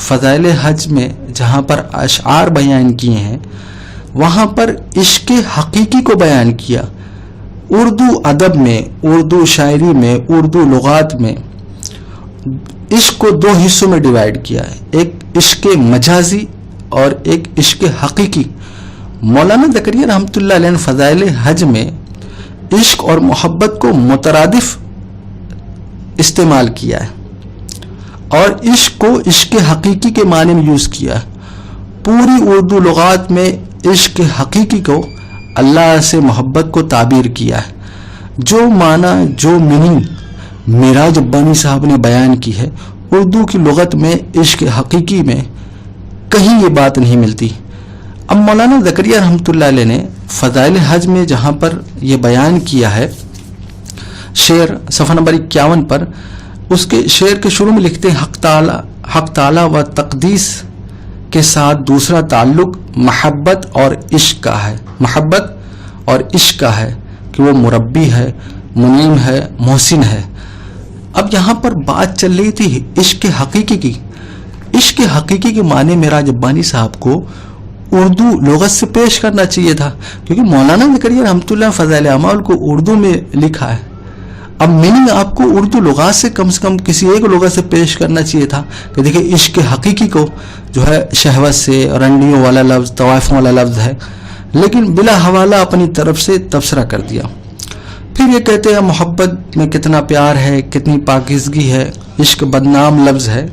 فضائل حج میں جہاں پر اشعار بیان کیے ہیں وہاں پر عشق حقیقی کو بیان کیا. اردو ادب میں، اردو شاعری میں، اردو لغات میں عشق کو دو حصوں میں ڈیوائیڈ کیا ہے، ایک عشق مجازی اور ایک عشق حقیقی. مولانا زکریا رحمۃ اللہ علیہ نے فضائل حج میں عشق اور محبت کو مترادف استعمال کیا ہے اور عشق کو عشق حقیقی کے معنی میں یوز کیا ہے. پوری اردو لغات میں عشق حقیقی کو اللہ سے محبت کو تعبیر کیا ہے. جو معنی، جو میننگ معراج ربانی صاحب نے بیان کی ہے، اردو کی لغت میں عشق حقیقی میں کہیں یہ بات نہیں ملتی. اب مولانا زکریا رحمۃ اللہ علیہ نے فضائل حج میں جہاں پر یہ بیان کیا ہے، شعر صفحہ نمبر 51 پر، اس کے شعر کے شروع میں لکھتے ہیں حق تعالی و تقدیس کے ساتھ دوسرا تعلق محبت اور عشق کا ہے. محبت اور عشق کا ہے کہ وہ مربی ہے، منعم ہے، محسن ہے. اب یہاں پر بات چل رہی تھی عشق حقیقی کی. عشق حقیقی کے معنی معراج ربانی صاحب کو اردو لغت سے پیش کرنا چاہیے تھا، کیونکہ مولانا زکریا رحمۃ اللہ فضائل اعمال کو اردو میں لکھا ہے. اب میننگ آپ کو اردو لغات سے کم کسی ایک لغت سے پیش کرنا چاہیے تھا کہ دیکھیں عشق حقیقی کو جو ہے شہوت سے، رنڈیوں والا لفظ، طوائفوں والا لفظ ہے، لیکن بلا حوالہ اپنی طرف سے تبصرہ کر دیا. پھر یہ کہتے ہیں محبت میں کتنا پیار ہے، کتنی پاکیزگی ہے، عشق بدنام لفظ ہے.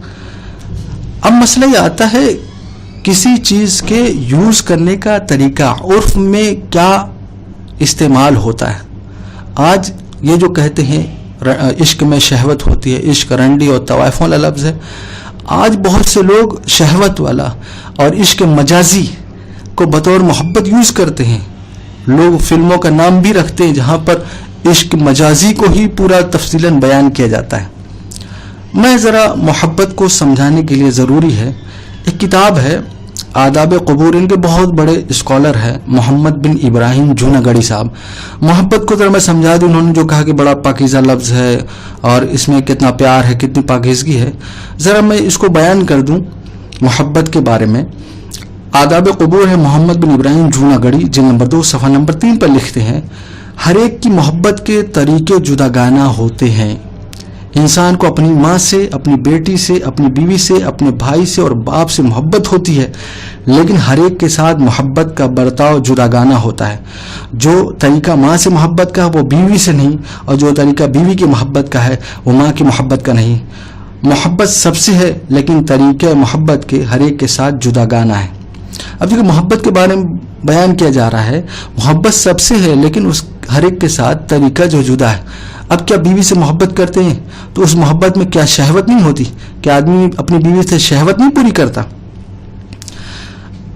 اب مسئلہ یہ آتا ہے کسی چیز کے یوز کرنے کا طریقہ، عرف میں کیا استعمال ہوتا ہے. آج یہ جو کہتے ہیں عشق میں شہوت ہوتی ہے، عشق رنڈی اور طوائفوں والا لفظ ہے. آج بہت سے لوگ شہوت والا اور عشق مجازی کو بطور محبت یوز کرتے ہیں. لوگ فلموں کا نام بھی رکھتے ہیں جہاں پر عشق مجازی کو ہی پورا تفصیلاً بیان کیا جاتا ہے. میں ذرا محبت کو سمجھانے کے لیے ضروری ہے، ایک کتاب ہے آداب قبور، ان کے بہت بڑے اسکالر ہیں محمد بن ابراہیم جوناگڑھی صاحب. محبت کو ذرا میں سمجھا دوں. انہوں نے جو کہا کہ بڑا پاکیزہ لفظ ہے اور اس میں کتنا پیار ہے، کتنی پاکیزگی ہے، ذرا میں اس کو بیان کر دوں محبت کے بارے میں. آداب قبور ہے محمد بن ابراہیم جوناگڑھی، جلد نمبر 2 صفحہ نمبر 3 پر لکھتے ہیں، ہر ایک کی محبت کے طریقے جداگانہ ہوتے ہیں. انسان کو اپنی ماں سے، اپنی بیٹی سے، اپنی بیوی سے، اپنے بھائی سے اور باپ سے محبت ہوتی ہے، لیکن ہر ایک کے ساتھ محبت کا برتاؤ جداگانہ ہوتا ہے. جو طریقہ ماں سے محبت کا وہ بیوی سے نہیں، اور جو طریقہ بیوی کی محبت کا ہے وہ ماں کی محبت کا نہیں. محبت سب سے ہے لیکن طریقہ محبت کے ہر ایک کے ساتھ جداگانہ ہے. اب دیکھیں محبت کے بارے میں بیان کیا جا رہا ہے، محبت سب سے ہے لیکن اس ہر ایک کے ساتھ طریقہ جو جدا ہے. اب کیا بیوی سے محبت کرتے ہیں تو اس محبت میں کیا شہوت نہیں ہوتی؟ کیا آدمی اپنی بیوی سے شہوت نہیں پوری کرتا؟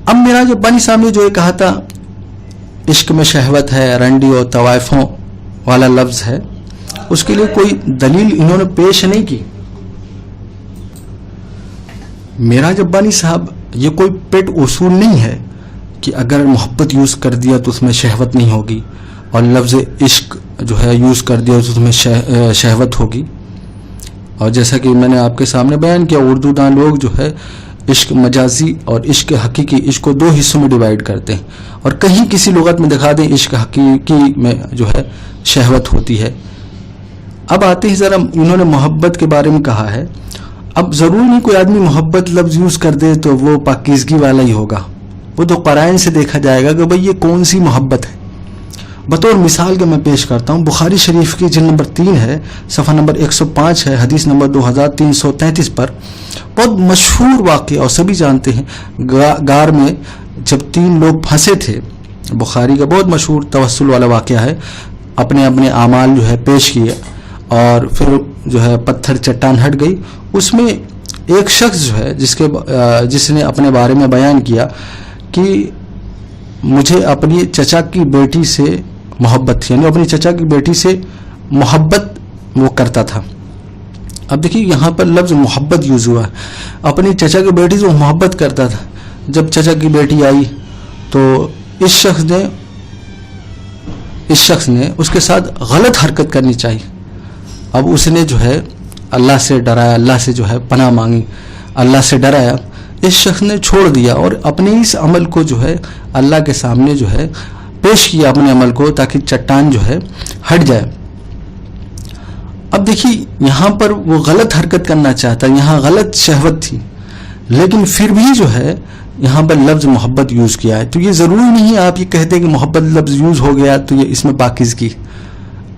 اب معراج ربانی صاحب نے جو یہ کہا تھا عشق میں شہوت ہے، رنڈی اور طوائفوں والا لفظ ہے، اس کے لیے کوئی دلیل انہوں نے پیش نہیں کی. معراج ربانی صاحب یہ کوئی پیٹ اصول نہیں ہے کہ اگر محبت یوز کر دیا تو اس میں شہوت نہیں ہوگی، اور لفظ عشق جو ہے یوز کر دیا تو اس میں شہوت ہوگی. اور جیسا کہ میں نے آپ کے سامنے بیان کیا، اردو دان لوگ جو ہے عشق مجازی اور عشق حقیقی، عشق کو 2 حصوں میں ڈیوائیڈ کرتے ہیں، اور کہیں کسی لغت میں دکھا دیں عشق حقیقی میں جو ہے شہوت ہوتی ہے. اب آتے ہیں ذرا، انہوں نے محبت کے بارے میں کہا ہے. اب ضروری نہیں کوئی آدمی محبت لفظ یوز کر دے تو وہ پاکیزگی والا ہی ہوگا، وہ تو قرائن سے دیکھا جائے گا کہ بھئی یہ کون سی محبت ہے. بطور مثال کے میں پیش کرتا ہوں، بخاری شریف کی جلد نمبر 3 ہے، صفحہ نمبر 105 ہے، حدیث نمبر 2333 پر بہت مشہور واقعہ اور سبھی جانتے ہیں. غار میں جب 3 لوگ پھنسے تھے، بخاری کا بہت مشہور توسل والا واقعہ ہے. اپنے اپنے اعمال جو ہے پیش کیے اور پھر جو ہے پتھر چٹان ہٹ گئی. اس میں ایک شخص جو ہے جس نے اپنے بارے میں بیان کیا کہ مجھے اپنی چچا کی بیٹی سے محبت تھی، یعنی اپنی چچا کی بیٹی سے محبت وہ کرتا تھا. اب دیکھیے یہاں پر لفظ محبت یوز ہوا ہے، اپنی چچا کی بیٹی سے وہ محبت کرتا تھا. جب چچا کی بیٹی آئی تو اس شخص نے اس کے ساتھ غلط حرکت کرنی چاہیے. اب اس نے جو ہے اللہ سے ڈرایا، اللہ سے جو ہے پناہ مانگی، اللہ سے ڈرایا، اس شخص نے چھوڑ دیا اور اپنے اس عمل کو جو ہے اللہ کے سامنے جو ہے پیش کیا اپنے عمل کو، تاکہ چٹان جو ہے ہٹ جائے۔ اب دیکھیے یہاں پر وہ غلط حرکت کرنا چاہتا، یہاں غلط شہوت تھی، لیکن پھر بھی جو ہے یہاں پر لفظ محبت یوز کیا ہے۔ تو یہ ضروری نہیں آپ یہ کہتے ہیں کہ محبت لفظ یوز ہو گیا تو یہ اس میں پاکیزگی۔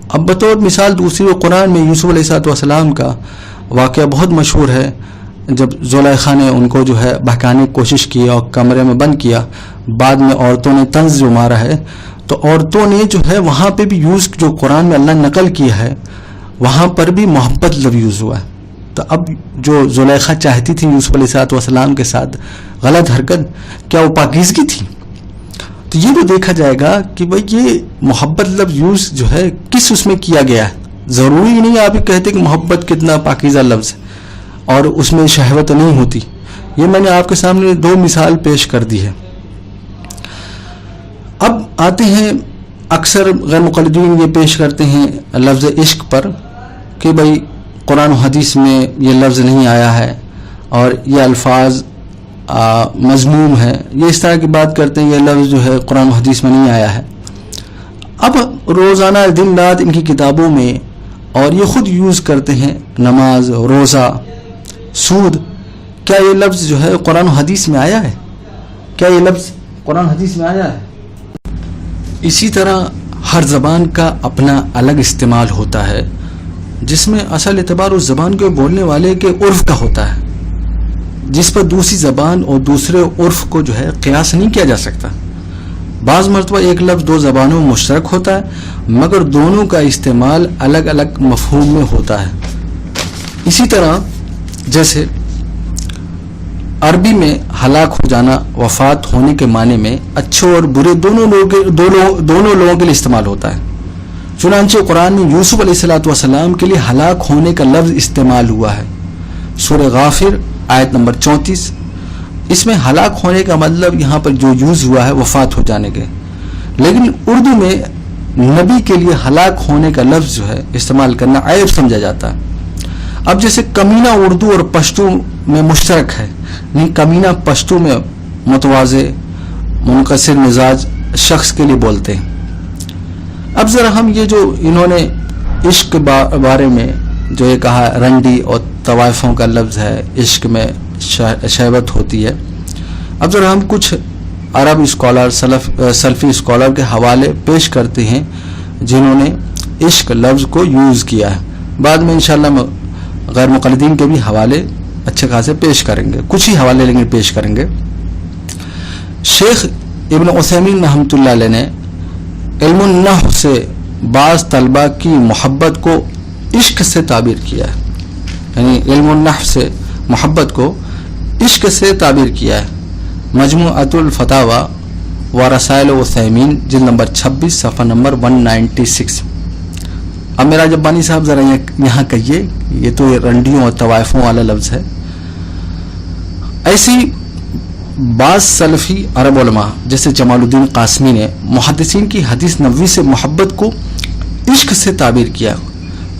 اب بطور مثال دوسری قرآن میں یوسف علیہ السلام کا واقعہ بہت مشہور ہے، جب زلیخا نے ان کو جو ہے بہکانے کی کوشش کی اور کمرے میں بند کیا، بعد میں عورتوں نے طنز جو مارا ہے، تو عورتوں نے جو ہے وہاں پہ بھی یوز، جو قرآن میں اللہ نے نقل کیا ہے وہاں پر بھی محبت لفظ یوز ہوا ہے۔ تو اب جو زلیخا چاہتی تھی یوسف علیہ السلام کے ساتھ غلط حرکت، کیا وہ پاکیزگی تھی؟ تو یہ بھی دیکھا جائے گا کہ بھئی یہ محبت لفظ یوز جو ہے کس اس میں کیا گیا ہے۔ ضروری نہیں آپ یہ کہتے کہ محبت کتنا پاکیزہ لفظ ہے اور اس میں شہوت نہیں ہوتی۔ یہ میں نے آپ کے سامنے دو مثال پیش کر دی ہے۔ اب آتے ہیں، اکثر غیر مقلدین یہ پیش کرتے ہیں لفظ عشق پر کہ بھئی قرآن و حدیث میں یہ لفظ نہیں آیا ہے اور یہ الفاظ مذموم ہے، یہ اس طرح کی بات کرتے ہیں، یہ لفظ جو ہے قرآن و حدیث میں نہیں آیا ہے۔ اب روزانہ دن رات ان کی کتابوں میں اور یہ خود یوز کرتے ہیں نماز، روزہ، سود، کیا یہ لفظ جو ہے قرآن و حدیث میں آیا ہے؟ کیا یہ لفظ قرآن و حدیث میں آیا ہے؟ اسی طرح ہر زبان کا اپنا الگ استعمال ہوتا ہے، جس میں اصل اعتبار اس زبان کے بولنے والے کے عرف کا ہوتا ہے، جس پر دوسری زبان اور دوسرے عرف کو جو ہے قیاس نہیں کیا جا سکتا۔ بعض مرتبہ ایک لفظ دو زبانوں میں مشترک ہوتا ہے، مگر دونوں کا استعمال الگ الگ مفہوم میں ہوتا ہے۔ اسی طرح جیسے عربی میں ہلاک ہو جانا وفات ہونے کے معنی میں اچھے اور برے دونوں لوگوں کے لیے استعمال ہوتا ہے۔ چنانچہ قرآن میں یوسف علیہ السلام کے لیے ہلاک ہونے کا لفظ استعمال ہوا ہے، سورہ غافر آیت نمبر 34۔ اس میں ہلاک ہونے کا مطلب یہاں پر جو یوز ہوا ہے وفات ہو جانے کے، لیکن اردو میں نبی کے لیے ہلاک ہونے کا لفظ جو ہے استعمال کرنا عیب سمجھا جاتا ہے۔ اب جیسے کمینہ اردو اور پشتو میں مشترک ہے، نہیں کمینہ پشتو میں متواضع منکسر مزاج شخص کے لیے بولتے ہیں۔ اب ذرا ہم یہ جو انہوں نے عشق کے بارے میں جو یہ کہا رنڈی اور طوائفوں کا لفظ ہے، عشق میں شہوت ہوتی ہے، اب ذرا ہم کچھ عرب اسکالر سلفی اسکالر کے حوالے پیش کرتے ہیں جنہوں نے عشق لفظ کو یوز کیا ہے۔ بعد میں انشاءاللہ غیر مقلدین کے بھی حوالے اچھے خاصے پیش کریں گے، کچھ ہی حوالے لیکن پیش کریں گے۔ شیخ ابن عثیمین رحمۃ اللہ علیہ نے علم النحو سے بعض طلبہ کی محبت کو عشق سے تعبیر کیا ہے، یعنی علم النحو سے محبت کو عشق سے تعبیر کیا ہے۔ مجموعۃ الفتاوی و رسائل عثیمین جلد نمبر 26 صفحہ نمبر 196۔ اب میرا جبانی صاحب ذرا یہاں کہیے، یہ تو رنڈیوں اور طوائفوں والا لفظ ہے۔ ایسی بعض سلفی عرب علماء جیسے جمال الدین قاسمی نے محدثین کی حدیث نبوی سے محبت کو عشق سے تعبیر کیا،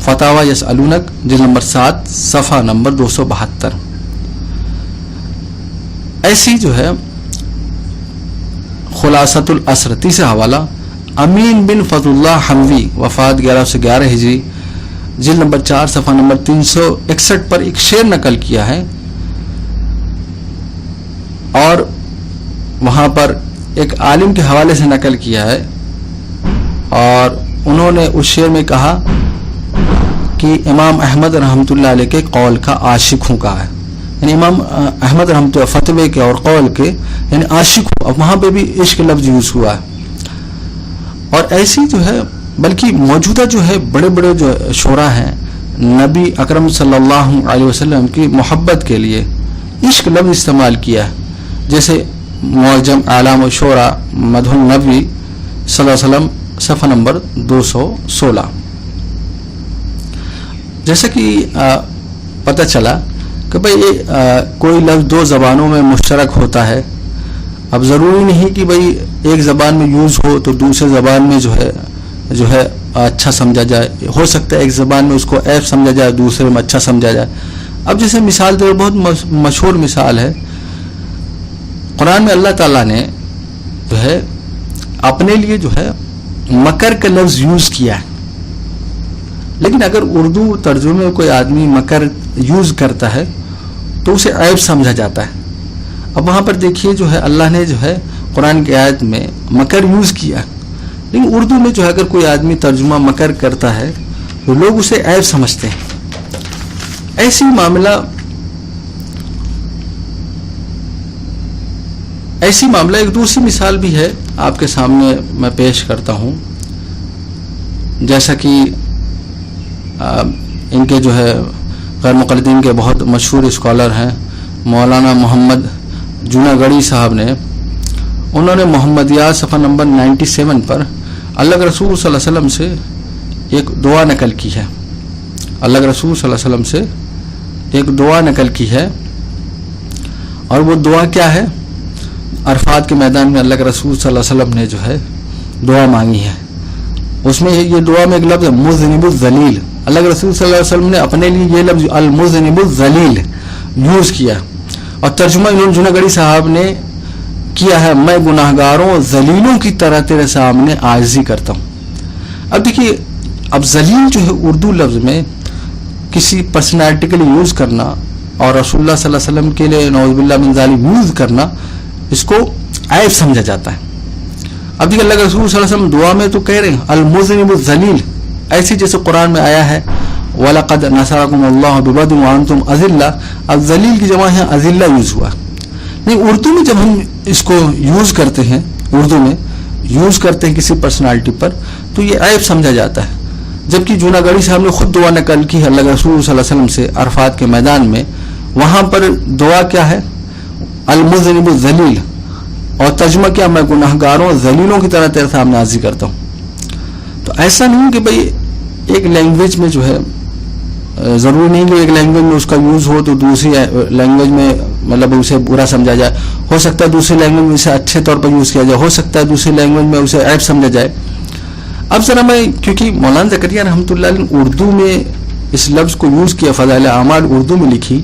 فتاوی یسألونک جلد نمبر 7 صفحہ نمبر 272۔ ایسی جو ہے خلاصۃ الاسر تیسرا حوالہ امین بن فضل اللہ حموی وفات 1111 ہجری جلد نمبر 4 صفحہ نمبر 361 پر ایک شعر نقل کیا ہے، اور وہاں پر ایک عالم کے حوالے سے نقل کیا ہے، اور انہوں نے اس شعر میں کہا کہ امام احمد رحمۃ اللہ علیہ کے قول کا عاشق ہوں کہا ہے، یعنی امام احمد رحمۃ اللہ فتوے کے اور قول کے یعنی عاشق ہوں۔ اب وہاں پہ بھی عشق لفظ یوز ہوا ہے۔ اور ایسی جو ہے بلکہ موجودہ جو ہے بڑے بڑے جو شعراء ہیں، نبی اکرم صلی اللہ علیہ وسلم کی محبت کے لیے عشق لفظ استعمال کیا ہے، جیسے معجم اعلام الشعراء مدح النبی صلی اللہ علیہ وسلم صفحہ نمبر 216۔ جیسا کہ پتہ چلا کہ بھئی کوئی لفظ دو زبانوں میں مشترک ہوتا ہے، اب ضروری نہیں کہ بھئی ایک زبان میں یوز ہو تو دوسرے زبان میں جو ہے اچھا سمجھا جائے، ہو سکتا ہے ایک زبان میں اس کو عیب سمجھا جائے دوسرے میں اچھا سمجھا جائے۔ اب جیسے مثال دے، بہت مشہور مثال ہے، قرآن میں اللہ تعالیٰ نے جو ہے اپنے لیے جو ہے مکر کا لفظ یوز کیا ہے، لیکن اگر اردو ترجمے میں کوئی آدمی مکر یوز کرتا ہے تو اسے عیب سمجھا جاتا ہے۔ اب وہاں پر دیکھیے جو ہے اللہ نے جو ہے قرآن کی آیت میں مکر یوز کیا، لیکن اردو میں جو ہے اگر کوئی آدمی ترجمہ مکر کرتا ہے تو لوگ اسے عیب سمجھتے ہیں۔ ایسی معاملہ ایک دوسری مثال بھی ہے آپ کے سامنے میں پیش کرتا ہوں، جیسا کہ ان کے جو ہے غیر مقلدین کے بہت مشہور اسکالر ہیں مولانا محمد جوناگڑھی صاحب نے، انہوں نے محمدیات صفحہ نمبر 97 پر اللہ کے رسول صلی اللہ علیہ وسلم سے ایک دعا نقل کی ہے، اللہ کے رسول صلی اللہ علیہ وسلم سے ایک دعا نقل کی ہے، اور وہ دعا کیا ہے؟ عرفات کے میدان میں اللہ کے رسول صلی اللہ علیہ وسلم نے جو ہے دعا مانگی ہے، اس میں یہ دعا میں ایک لفظ مذنب الذلیل، اللہ کے رسول صلی اللہ علیہ وسلم نے اپنے لیے یہ لفظ المذنب الذلیل یوز کیا، اور ترجمہ انہوں جوناگڑھی صاحب نے کیا ہے میں گناہگاروں ذلیلوں کی طرح تیرے سامنے عاجزی کرتا ہوں۔ اب دیکھیے، اب ذلیل جو ہے اردو لفظ میں کسی پرسنالٹی کے لیے یوز کرنا اور رسول اللہ صلی اللہ علیہ وسلم کے لیے نعوذ باللہ من ذالک یوز کرنا، اس کو عیب سمجھا جاتا ہے۔ اب دیکھیے اللہ کے رسول صلی اللہ علیہ وسلم دعا میں تو کہہ رہے ہیں المذنب الذلیل، ایسی جیسے قرآن میں آیا ہے وَلَقَدْ نَصَرَكُمُ اللَّهُ بِبَدْرٍ وَأَنْتُمْ أَذِلَّةٌ، اب ذلیل کی جمع ہے اذلہ یوز ہوا، نہیں اردو میں جب ہم اس کو یوز کرتے ہیں، اردو میں یوز کرتے ہیں کسی پرسنالٹی پر تو یہ عیب سمجھا جاتا ہے، جبکہ جوناگڑھی صاحب نے خود دعا نقل کی ہے اللہ کے رسول صلی اللہ علیہ وسلم سے عرفات کے میدان میں، وہاں پر دعا کیا ہے؟ المذنب الذلیل، اور ترجمہ کیا؟ میں گناہگاروں ذلیلوں کی طرح تیرے سامنے عاجزی کرتا ہوں۔ تو ایسا نہیں کہ بھئی ایک لینگویج میں جو ہے ضروری نہیں کہ ایک لینگویج میں اس کا یوز ہو تو دوسری لینگویج میں مطلب اسے برا سمجھا جائے، ہو سکتا ہے دوسری لینگویج میں اسے اچھے طور پر یوز کیا جائے، ہو سکتا ہے دوسری لینگویج میں اسے عیب سمجھا جائے۔ اب ذرا میں کیونکہ مولانا زکریا رحمۃ اللہ علیہ اردو میں اس لفظ کو یوز کیا، فضائل اعمال اردو میں لکھی،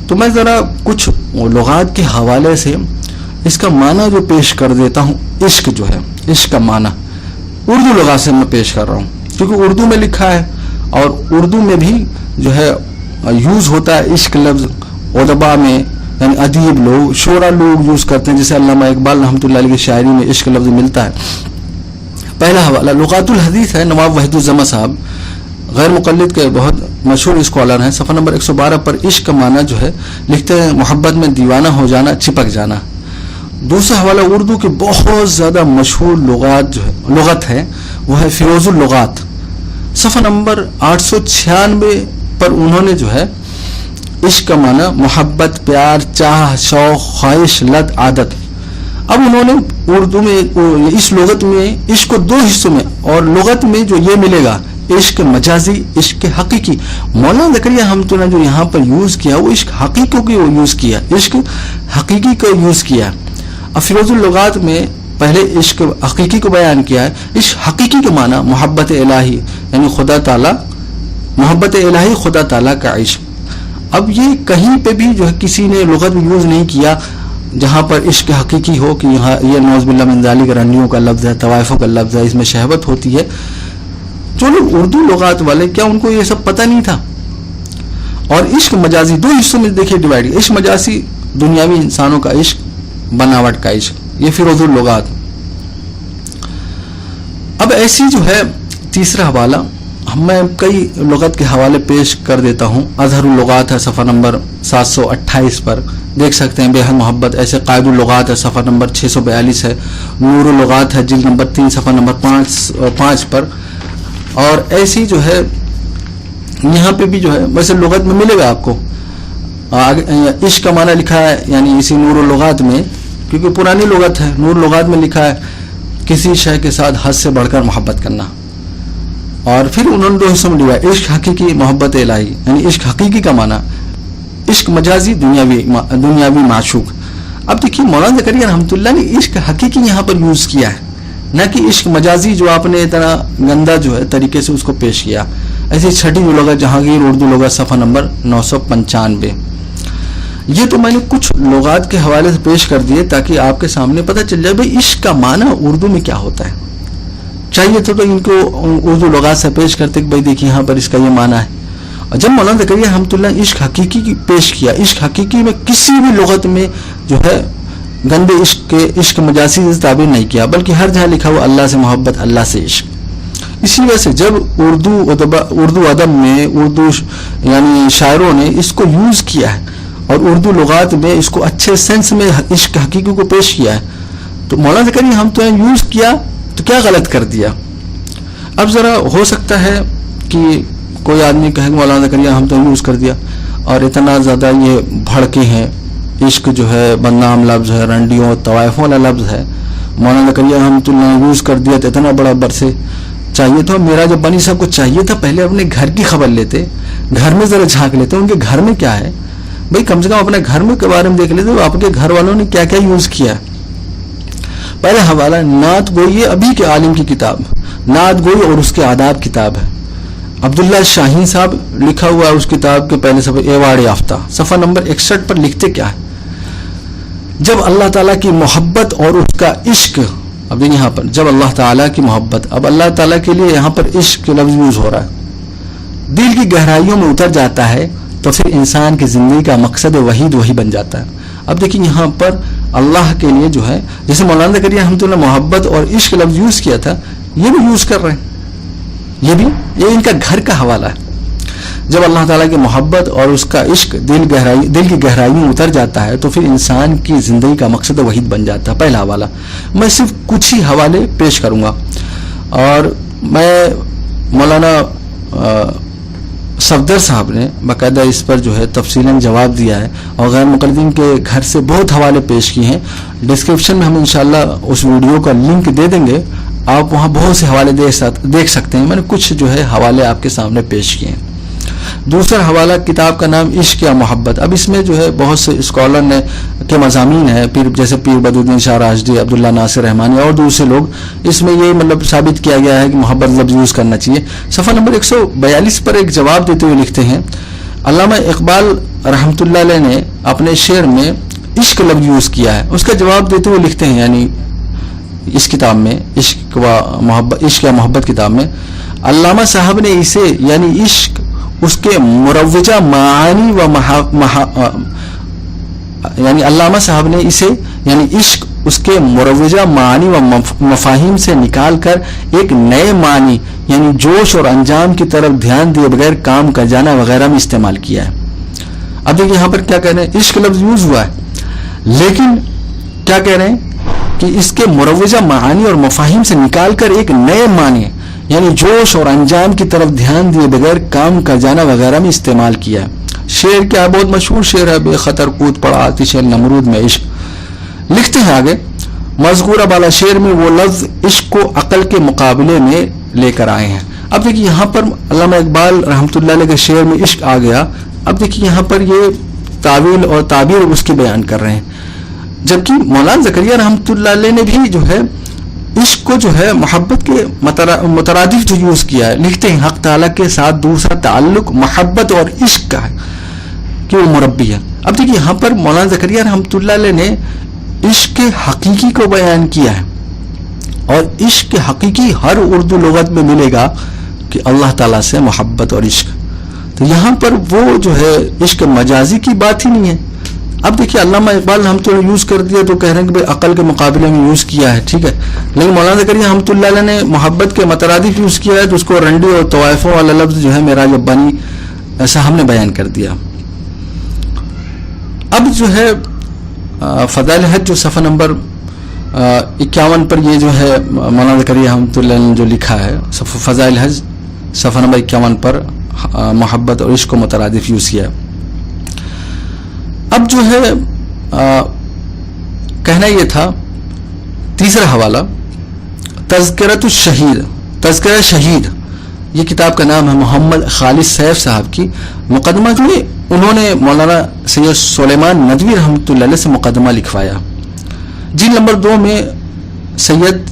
تو میں ذرا کچھ لغات کے حوالے سے اس کا معنی جو پیش کر دیتا ہوں، عشق جو ہے، عشق کا معنی اردو لغات سے میں پیش کر رہا ہوں، کیونکہ اردو میں لکھا ہے اور اردو میں بھی جو ہے یوز ہوتا ہے عشق لفظ، ادبا میں یعنی ادیب لوگ، شعرا لوگ یوز کرتے ہیں، جیسے علامہ اقبال رحمۃ اللہ علیہ کی شاعری میں عشق لفظ ملتا ہے۔ پہلا حوالہ لغات الحدیث ہے، نواب وحید الزماں صاحب غیر مقلد کے بہت مشہور اسکالر ہیں، صفحہ نمبر 112 پر عشق کا معنی جو ہے لکھتے ہیں محبت میں دیوانہ ہو جانا، چپک جانا۔ دوسرا حوالہ اردو کے بہت زیادہ مشہور لغت ہے، وہ ہے فیروز اللغات، صفحہ نمبر 896 پر انہوں نے جو ہے عشق کا معنی محبت، پیار، چاہ، شوق، خواہش، لت، عادت۔ اب انہوں نے اردو میں اس لغت میں عشق کو دو حصوں میں، اور لغت میں جو یہ ملے گا عشق مجازی، عشق حقیقی۔ مولانا زکریا رحمۃ اللہ جو یہاں پر یوز کیا وہ عشق حقیقی کو یوز کیا، عشق حقیقی کو یوز کیا۔ اب فیروز اللغات میں پہلے عشق حقیقی کو بیان کیا ہے، عشق حقیقی کے معنی محبت الہی یعنی خدا تعالی، محبت الہی خدا تعالی کا عشق۔ اب یہ کہیں پہ بھی جو ہے کسی نے لغت میں یوز نہیں کیا جہاں پر عشق حقیقی ہو کہ یہاں یہ نعوذ باللہ من ذالک رنڈیوں کا لفظ ہے، طوائفوں کا لفظ ہے، اس میں شہوت ہوتی ہے۔ جو لوگ اردو لغات والے کیا ان کو یہ سب پتہ نہیں تھا؟ اور عشق مجازی دو حصوں میں دیکھیے ڈیوائڈ، عشق مجازی دنیاوی انسانوں کا عشق، بناوٹ کا عشق، یہ فیروز اللغات۔ اب ایسی جو ہے تیسرا حوالہ میں کئی لغت کے حوالے پیش کر دیتا ہوں، اظہر اللغات ہے صفحہ نمبر 728 پر دیکھ سکتے ہیں، بے حد محبت، ایسے قائد اللغات ہے صفحہ نمبر 642 ہے، نور اللغات ہے جلد نمبر 3 صفحہ نمبر 5 پر، اور ایسی جو ہے یہاں پہ بھی جو ہے ویسے لغت میں ملے گا آپ کو عشق کا معنی لکھا ہے، یعنی اسی نور اللغات میں، کیونکہ پرانی لغت ہے، نور لغات میں لکھا ہے کسی شے کے ساتھ حد سے بڑھ کر محبت کرنا۔ اور پھر انہوں نے دو حصوں میں لکھا عشق حقیقی، محبت الہی، یعنی عشق حقیقی کا معنی، عشق مجازی دنیاوی معشوق۔ اب دیکھیے مولانا زکریا رحمۃ اللہ نے عشق حقیقی یہاں پر یوز کیا ہے، نہ کہ عشق مجازی جو آپ نے اتنا گندا جو ہے طریقے سے اس کو پیش کیا۔ ایسی چھٹی جو لغت جہانگیر اردو لغت صفحہ نمبر 995. یہ تو میں نے کچھ لغات کے حوالے سے پیش کر دیے تاکہ آپ کے سامنے پتہ چل جائے بھائی عشق کا معنی اردو میں کیا ہوتا ہے. چاہیے تو ان کو اردو لغات سے پیش کرتے کہ بھائی دیکھیے یہاں پر اس کا یہ معنی ہے. اور جب مولانا زکریا رحمۃ اللہ عشق حقیقی کی پیش کیا، عشق حقیقی میں کسی بھی لغت میں جو ہے گندے عشق کے عشق مجازی سے تعبیر نہیں کیا، بلکہ ہر جہاں لکھا ہوا اللہ سے محبت، اللہ سے عشق. اسی وجہ سے جب اردو ادب میں اردو یعنی شاعروں نے اس کو یوز کیا ہے اور اردو لغات میں اس کو اچھے سینس میں عشق حقیقی کو پیش کیا ہے، تو مولانا زکریا ہم تو یوز کیا تو کیا غلط کر دیا. اب ذرا ہو سکتا ہے کہ کوئی آدمی کہے کہ مولانا زکریا ہم تو یوز کر دیا اور اتنا زیادہ یہ بھڑکے ہیں، عشق جو ہے بدنام لفظ ہے، رنڈیوں طوائفوں والا لفظ ہے، مولانا زکریا ہم تو یوز کر دیا تو اتنا بڑا برسے. چاہیے تو میرا جو بنی صاحب کو چاہیے تھا پہلے اپنے گھر کی خبر لیتے، گھر میں ذرا جھانک لیتے ان کے گھر میں کیا ہے. بھائی کم سے کم اپنے گھر میں کے بارے میں دیکھ لیتے آپ کے گھر والوں نے کیا کیا یوز کیا. پہلے حوالہ نعت گوئی، ابھی کے عالم کی کتاب نعت گوئی اور اس کے آداب کتاب ہے، عبداللہ شاہین صاحب لکھا ہوا ہے. اس کتاب کے پہلے صفحے ایوارڈ یافتہ صفحہ نمبر 61 پر لکھتے کیا ہے، جب اللہ تعالیٰ کی محبت اور اس کا عشق. اب دیکھیں یہاں پر جب اللہ تعالیٰ کی محبت، اب اللہ تعالیٰ کے لیے یہاں پر عشق کے لفظ یوز ہو رہا ہے، دل کی گہرائیوں میں اتر جاتا ہے تو پھر انسان کی زندگی کا مقصد وحید وہی بن جاتا ہے. اب دیکھیں یہاں پر اللہ کے لیے جو ہے جیسے مولانا زکریا رحمۃ اللہ محبت اور عشق لفظ یوز کیا تھا، یہ بھی یوز کر رہے ہیں. یہ ان کا گھر کا حوالہ ہے. جب اللہ تعالیٰ کی محبت اور اس کا عشق دل کی گہرائی میں اتر جاتا ہے تو پھر انسان کی زندگی کا مقصد وحید بن جاتا ہے. پہلا حوالہ میں صرف کچھ ہی حوالے پیش کروں گا اور میں مولانا صفدر صاحب نے باقاعدہ اس پر جو ہے تفصیلاً جواب دیا ہے اور غیر مقلدین کے گھر سے بہت حوالے پیش کیے ہیں. ڈسکرپشن میں ہم انشاءاللہ اس ویڈیو کا لنک دے دیں گے، آپ وہاں بہت سے حوالے دیکھ سکتے ہیں. میں نے کچھ جو ہے حوالے آپ کے سامنے پیش کیے ہیں. دوسرا حوالہ کتاب کا نام عشق یا محبت. اب اس میں جو ہے بہت سے اسکالر نے کے مضامین ہیں، جیسے پیر بدرالدین شاہ راشدی، عبداللہ ناصر رحمانی اور دوسرے لوگ. اس میں یہ مطلب ثابت کیا گیا ہے کہ محبت لفظ یوز کرنا چاہیے. صفحہ نمبر 142 پر ایک جواب دیتے ہوئے لکھتے ہیں، علامہ اقبال رحمۃ اللہ علیہ نے اپنے شعر میں عشق لفظ یوز کیا ہے. اس کا جواب دیتے ہوئے لکھتے ہیں، یعنی اس کتاب میں عشق یا محبت کتاب میں علامہ صاحب نے اسے یعنی عشق اس کے مروجہ معانی و یعنی علامہ صاحب نے اسے یعنی عشق اس کے مروجہ معانی و مفاہیم سے نکال کر ایک نئے معنی یعنی جوش اور انجام کی طرف دھیان دیے بغیر کام کر جانا وغیرہ میں استعمال کیا ہے. اب دیکھیں یہاں پر کیا کہہ رہے ہیں، عشق لفظ یوز ہوا ہے لیکن کیا کہہ رہے ہیں کہ اس کے مروجہ معانی اور مفاہیم سے نکال کر ایک نئے معنی یعنی جوش اور انجام کی طرف دھیان دیے بغیر کام کر جانا وغیرہ میں استعمال کیا ہے. شعر کیا بہت مشہور شعر ہے، بے خطر کود پڑا آتش نمرود میں عشق. لکھتے ہیں آگے، مذکورہ بالا شعر میں وہ لفظ عشق کو عقل کے مقابلے میں لے کر آئے ہیں. اب دیکھیے یہاں پر علامہ اقبال رحمۃ اللہ علیہ کے شعر میں عشق آ گیا. اب دیکھیے یہاں پر یہ تعویل اور تعبیر اس کی بیان کر رہے ہیں، جبکہ مولانا زکریا رحمۃ اللہ علیہ نے بھی جو ہے عشق کو جو ہے محبت کے مترادف جو یوز کیا ہے. لکھتے ہیں حق تعالیٰ کے ساتھ دوسرا تعلق محبت اور عشق کا ہے کہ وہ مربی ہے. اب دیکھیے یہاں پر مولانا زکریا رحمۃ اللہ علیہ نے عشق حقیقی کو بیان کیا ہے اور عشق حقیقی ہر اردو لغت میں ملے گا کہ اللہ تعالیٰ سے محبت اور عشق. تو یہاں پر وہ جو ہے عشق مجازی کی بات ہی نہیں ہے. اب دیکھیے علامہ اقبال ہم تو یوز کر دیا تو کہہ رہے ہیں کہ عقل کے مقابلے میں یوز کیا ہے، ٹھیک ہے، لیکن مولانا زکریا رحمۃ اللہ علیہ نے محبت کے مترادف یوز کیا ہے تو اس کو رنڈی اور طوائفوں والا لفظ جو ہے میرا جو بنی ایسا ہم نے بیان کر دیا. اب جو ہے فضائل حج جو صفحہ نمبر 51 پر یہ جو ہے مولانا زکریا رحمۃ اللہ علیہ نے جو لکھا ہے فضائل حج صفحہ نمبر 51 پر محبت اور عشق کو مترادف یوز کیا ہے. اب جو ہے کہنا یہ تھا، تیسرا حوالہ تذکرۃ الشہید، تذکرہ شہید، یہ کتاب کا نام ہے محمد خالد سیف صاحب کی. مقدمہ میں انہوں نے مولانا سید سلیمان ندوی رحمۃ اللہ علیہ سے مقدمہ لکھوایا. جلد نمبر 2 میں سید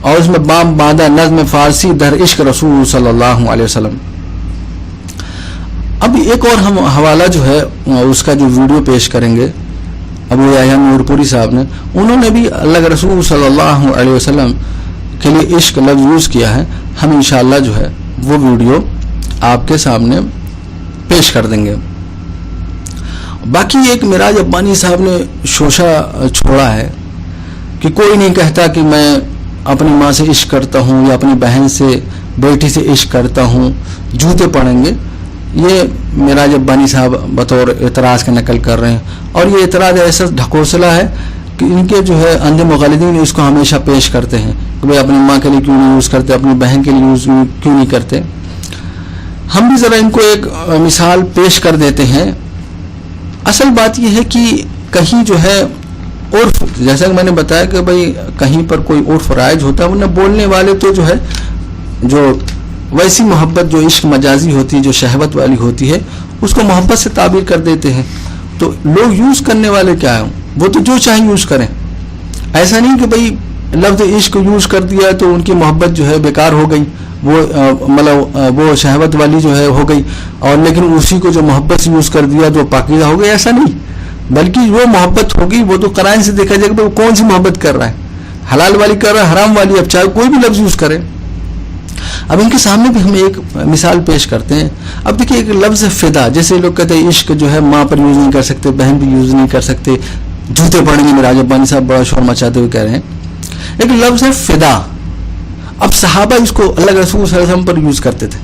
اور اس میں بام باندھا نظم فارسی در عشق رسول صلی اللہ علیہ وسلم. اب ایک اور ہم حوالہ جو ہے اس کا جو ویڈیو پیش کریں گے ابو یحییٰ نور پوری صاحب نے, انہوں نے بھی اللہ کے رسول صلی اللہ علیہ وسلم کے لیے عشق لفظ یوز کیا ہے. ہم انشاءاللہ جو ہے وہ ویڈیو آپ کے سامنے پیش کر دیں گے. باقی ایک معراج ربانی صاحب نے شوشہ چھوڑا ہے کہ کوئی نہیں کہتا کہ میں اپنی ماں سے عشق کرتا ہوں یا اپنی بہن سے بیٹی سے عشق کرتا ہوں, جوتے پڑیں گے. یہ معراج ربانی صاحب بطور اعتراض کے نقل کر رہے ہیں, اور یہ اعتراض ایسا ڈھکوسلا ہے کہ ان کے جو ہے اندھے مقلدین اس کو ہمیشہ پیش کرتے ہیں کہ بھائی اپنی ماں کے لیے کیوں نہیں یوز کرتے, اپنی بہن کے لیے یوز کیوں نہیں کرتے. ہم بھی ذرا ان کو ایک مثال پیش کر دیتے ہیں. اصل بات یہ ہے کہ کہیں جو ہے عرف, جیسا کہ میں نے بتایا کہ بھائی کہیں پر کوئی عرف رائج ہوتا ہے, ورنہ بولنے والے تو جو ہے جو ویسی محبت جو عشق مجازی ہوتی ہے, جو شہوت والی ہوتی ہے, اس کو محبت سے تعبیر کر دیتے ہیں. تو لوگ یوز کرنے والے کیا ہیں, وہ تو جو چاہیں یوز کریں. ایسا نہیں کہ بھائی لفظ عشق یوز کر دیا تو ان کی محبت جو ہے بیکار ہو گئی, وہ مطلب وہ شہوت والی جو ہے ہو گئی, اور لیکن اسی کو جو محبت سے یوز کر دیا تو پاکیزہ ہو گئی. ایسا نہیں, بلکہ وہ محبت ہوگی وہ تو قرائن سے دیکھا جائے کہ وہ کون سی محبت کر رہا ہے, حلال والی کر رہا ہے, حرام والی, اب چاہے کوئی بھی لفظ یوز کرے. اب ان کے سامنے بھی ہم ایک مثال پیش کرتے ہیں. اب دیکھیں ایک لفظ فدا, جیسے لوگ کہتے ہیں عشق جو ہے ماں پر یوز نہیں کر سکتے, بہن بھی یوز نہیں کر سکتے, جوتے پڑیں گے. معراج ربانی صاحب بڑا شور مچاتے ہوئے کہہ رہے ہیں. ایک لفظ ہے فدا. اب صحابہ اس کو اللہ کے رسول صلی اللہ علیہ وسلم پر یوز کرتے تھے,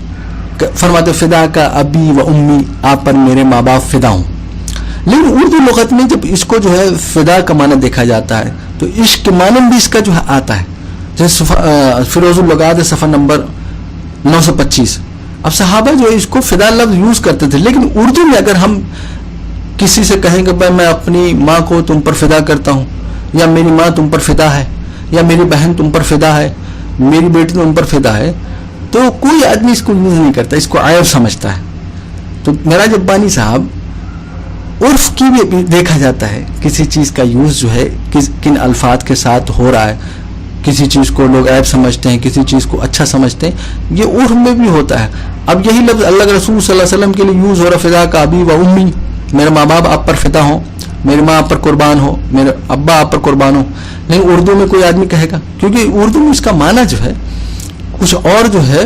فرماتے فدا کا ابی و امی, آپ پر میرے ماں باپ فدا ہوں. لیکن اردو لغت میں جب اس کو جو ہے فدا کا معنی دیکھا جاتا ہے تو عشق کے معنی بھی اس کا جو ہے آتا ہے. جیسے فیروز اللغات صفحہ نمبر 925. اب صحابہ جو اس کو فدا لفظ یوز کرتے تھے, لیکن اردو میں اگر ہم کسی سے کہیں کہ بھائی میں اپنی ماں کو تم پر فدا کرتا ہوں, یا میری ماں تم پر فدا ہے, یا میری بہن تم پر فدا ہے, میری بیٹی تم پر فدا ہے, تو کوئی آدمی اس کو یوز نہیں کرتا, اس کو عیب سمجھتا ہے. تو معراج ربانی صاحب عرف کی بھی دیکھا جاتا ہے کسی چیز کا یوز جو ہے کن الفاظ کے ساتھ ہو رہا ہے. کسی چیز کو لوگ عیب سمجھتے ہیں, کسی چیز کو اچھا سمجھتے ہیں, یہ عرف میں بھی ہوتا ہے. اب یہی لفظ اللہ کے رسول صلی اللہ علیہ وسلم کے لیے یوز ہو رہا, فدا کا ابی و امی, میرے ماں باپ آپ پر فدا ہوں, میری ماں آپ پر قربان ہو, میرے ابا آپ پر قربان ہو. لیکن اردو میں کوئی آدمی کہے گا, کیونکہ اردو میں اس کا معنی جو ہے کچھ اور جو ہے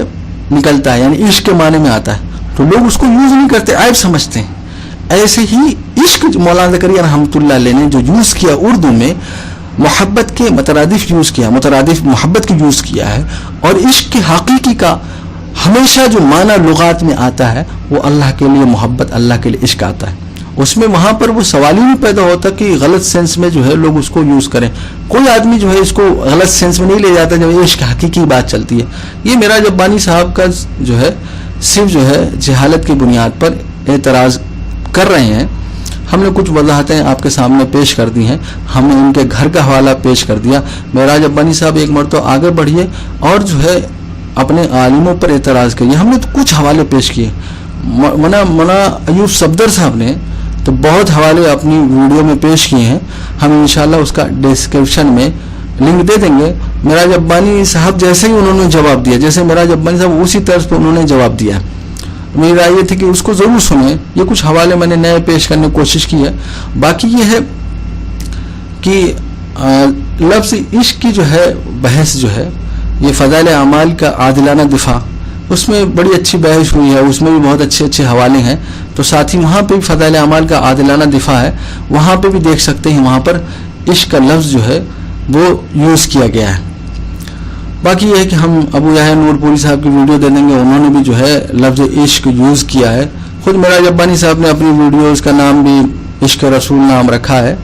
نکلتا ہے, یعنی عشق کے معنی میں آتا ہے, تو لوگ اس کو یوز نہیں کرتے, عیب سمجھتے ہیں. ایسے ہی عشق مولانا زکریا رحمۃ اللہ علیہ نے جو یوز کیا اردو میں, محبت کے مترادف یوز کیا, مترادف محبت کی یوز کیا ہے, اور عشق کے حقیقی کا ہمیشہ جو معنی لغات میں آتا ہے وہ اللہ کے لیے محبت, اللہ کے لیے عشق آتا ہے. اس میں وہاں پر وہ سوال ہی نہیں پیدا ہوتا کہ غلط سینس میں جو ہے لوگ اس کو یوز کریں. کوئی آدمی جو ہے اس کو غلط سینس میں نہیں لے جاتا جب عشق حقیقی بات چلتی ہے. یہ معراج ربانی صاحب کا جو ہے صرف جو ہے جہالت کی بنیاد پر اعتراض کر رہے ہیں. ہم نے کچھ وضاحتیں آپ کے سامنے پیش کر دی ہیں, ہم نے ان کے گھر کا حوالہ پیش کر دیا. معراج ربانی صاحب ایک مرتبہ آگے بڑھیے اور جو ہے اپنے عالموں پر اعتراض کریے. ہم نے تو کچھ حوالے پیش کیے, مولانا ایوب صفدر صاحب نے تو بہت حوالے اپنی ویڈیو میں پیش کیے ہیں. ہم انشاءاللہ اس کا ڈسکرپشن میں لنک دے دیں گے. معراج ربانی صاحب جیسے ہی انہوں نے جواب دیا, جیسے معراج ربانی صاحب اسی طرز پہ انہوں نے جواب دیا. میری رائے یہ تھی کہ اس کو ضرور سنیں. یہ کچھ حوالے میں نے نئے پیش کرنے کی کوشش کی ہے. باقی یہ ہے کہ لفظ عشق کی جو ہے بحث جو ہے یہ فضائل اعمال کا عادلانہ دفاع, اس میں بڑی اچھی بحث ہوئی ہے, اس میں بھی بہت اچھے اچھے حوالے ہیں. تو ساتھ ہی وہاں پہ بھی فضائل اعمال کا عادلانہ دفاع ہے, وہاں پہ بھی دیکھ سکتے ہیں, وہاں پر عشق کا لفظ جو ہے وہ یوز کیا گیا ہے. باقی یہ ہے کہ ہم ابو یحییٰ نور پوری صاحب کی ویڈیو دے دیں گے, انہوں نے بھی جو ہے لفظ عشق یوز کیا ہے. خود معراج ربانی صاحب نے اپنی ویڈیوز کا نام بھی عشق رسول نام رکھا ہے.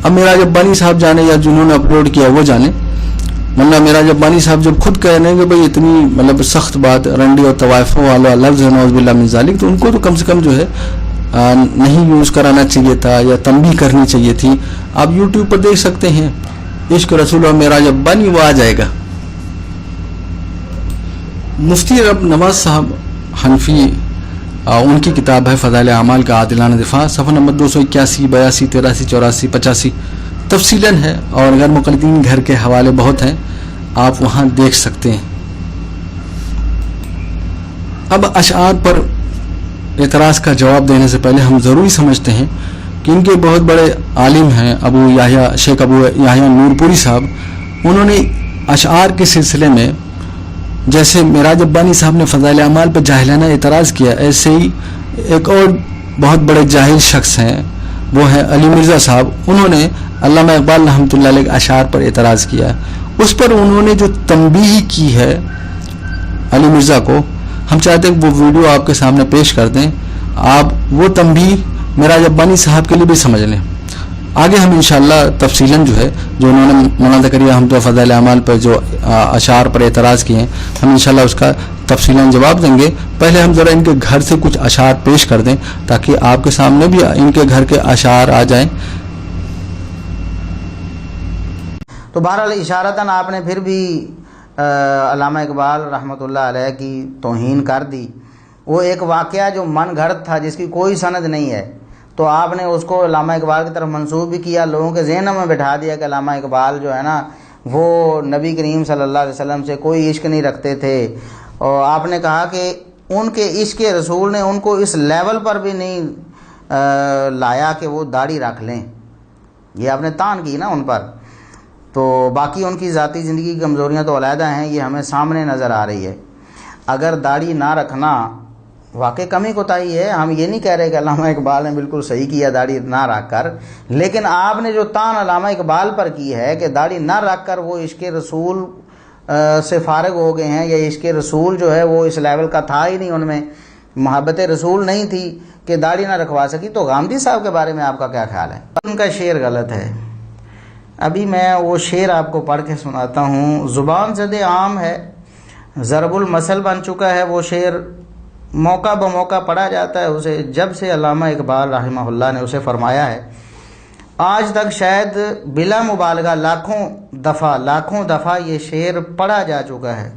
اب معراج ربانی صاحب جانے یا جنہوں نے اپلوڈ کیا وہ جانے, ورنہ معراج ربانی صاحب جب خود کہہ رہے ہیں کہ بھائی اتنی مطلب سخت بات رنڈی اور طوائفوں والا لفظ ہے نعوذ باللہ من ذالک, تو ان کو تو کم سے کم جو ہے نہیں یوز کرانا چاہیے تھا یا تنبیہ کرنی چاہیے تھی. آپ یوٹیوب پر دیکھ سکتے ہیں عشق رسول اور معراج ربانی, وہ آ جائے گا. مفتی رب نواز صاحب حنفی, ان کی کتاب ہے فضائل اعمال کا عادلانہ دفاع, صفحہ نمبر 281, 82, 83, 84, 85 تفصیلاً ہے, اور غیر مقلدین گھر کے حوالے بہت ہیں. آپ وہاں دیکھ سکتے ہیں۔ اب اشعار پر اعتراض کا جواب دینے سے پہلے ہم ضروری سمجھتے ہیں کہ ان کے بہت بڑے عالم ہیں شیخ ابو یحییٰ نور پوری صاحب، انہوں نے اشعار کے سلسلے میں جیسے معراج ربانی صاحب نے فضائل اعمال پر جاہلانہ اعتراض کیا، ایسے ہی ایک اور بہت بڑے جاہل شخص ہیں، وہ ہیں علی مرزا صاحب، انہوں نے علامہ اقبال رحمۃ اللہ علیہ کے اشعار پر اعتراض کیا ہے۔ اس پر انہوں نے جو تنبیہ کی ہے علی مرزا کو، ہم چاہتے ہیں کہ وہ ویڈیو آپ کے سامنے پیش کر دیں، آپ وہ تنبیہ معراج ربانی صاحب کے لیے بھی سمجھ لیں۔ آگے ہم انشاءاللہ تفصیلاً جو ہے جو انہوں نے مولانا زکریا احمد فضائل اعمال پر جو اشعار پر اعتراض کیے ہیں، ہم انشاءاللہ اس کا تفصیلاً جواب دیں گے۔ پہلے ہم ذرا ان کے گھر سے کچھ اشعار پیش کر دیں تاکہ آپ کے سامنے بھی ان کے گھر کے اشعار آ جائیں۔ تو بہرحال اشارتاً آپ نے پھر بھی علامہ اقبال رحمۃ اللہ علیہ کی توہین کر دی۔ وہ ایک واقعہ جو من گھڑت تھا، جس کی کوئی سند نہیں ہے، تو آپ نے اس کو علامہ اقبال کی طرف منسوب بھی کیا، لوگوں کے ذہن میں بٹھا دیا کہ علامہ اقبال جو ہے نا وہ نبی کریم صلی اللہ علیہ وسلم سے کوئی عشق نہیں رکھتے تھے، اور آپ نے کہا کہ ان کے عشق رسول نے ان کو اس لیول پر بھی نہیں لایا کہ وہ داڑھی رکھ لیں۔ یہ آپ نے تان کی نا ان پر۔ تو باقی ان کی ذاتی زندگی کی کمزوریاں تو علیحدہ ہیں، یہ ہمیں سامنے نظر آ رہی ہے۔ اگر داڑھی نہ رکھنا واقعی کمی کوتاہی ہے، ہم یہ نہیں کہہ رہے کہ علامہ اقبال نے بالکل صحیح کیا داڑھی نہ رکھ کر، لیکن آپ نے جو تان علامہ اقبال پر کی ہے کہ داڑھی نہ رکھ کر وہ عشق رسول سے فارغ ہو گئے ہیں، یا عشق رسول جو ہے وہ اس لیول کا تھا ہی نہیں، ان میں محبت رسول نہیں تھی کہ داڑھی نہ رکھوا سکی، تو غامدی صاحب کے بارے میں آپ کا کیا خیال ہے؟ ان کا شعر غلط ہے۔ ابھی میں وہ شعر آپ کو پڑھ کے سناتا ہوں۔ زبان زد عام ہے، ضرب المثل بن چکا ہے وہ شعر، موقع بموقع پڑھا جاتا ہے اسے، جب سے علامہ اقبال رحمہ اللہ نے اسے فرمایا ہے۔ آج تک شاید بلا مبالغہ لاکھوں دفعہ یہ شعر پڑھا جا چکا ہے۔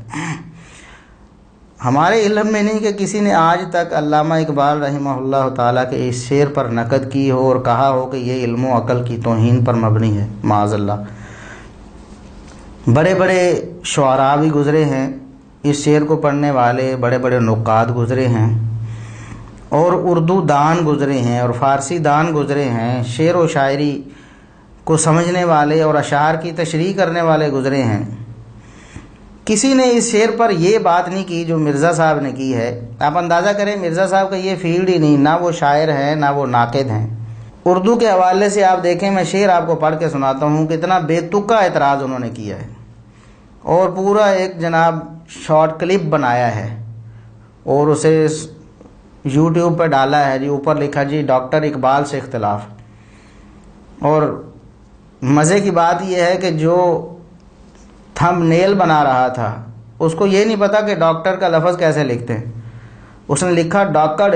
ہمارے علم میں نہیں کہ کسی نے آج تک علامہ اقبال رحمہ اللہ تعالیٰ کے اس شعر پر نقد کی ہو اور کہا ہو کہ یہ علم و عقل کی توہین پر مبنی ہے، معاذ اللہ۔ بڑے بڑے شعراء بھی گزرے ہیں، اس شعر کو پڑھنے والے بڑے بڑے نقاد گزرے ہیں، اور اردو دان گزرے ہیں، اور فارسی دان گزرے ہیں، شعر و شاعری کو سمجھنے والے اور اشعار کی تشریح کرنے والے گزرے ہیں۔ کسی نے اس شعر پر یہ بات نہیں کی جو مرزا صاحب نے کی ہے۔ آپ اندازہ کریں مرزا صاحب کا یہ فیلڈ ہی نہیں، نہ وہ شاعر ہیں نہ وہ ناقد ہیں۔ اردو کے حوالے سے آپ دیکھیں، میں شعر آپ کو پڑھ کے سناتا ہوں، کتنا بے تکا اعتراض انہوں نے کیا ہے، اور پورا ایک جناب شارٹ کلپ بنایا ہے اور اسے یوٹیوب پہ ڈالا ہے جی، اوپر لکھا جی ڈاکٹر اقبال سے اختلاف۔ اور مزے کی بات یہ ہے کہ جو تھم نیل بنا رہا تھا اس کو یہ نہیں پتا کہ ڈاکٹر کا لفظ کیسے لکھتے ہیں، اس نے لکھا ڈاکٹر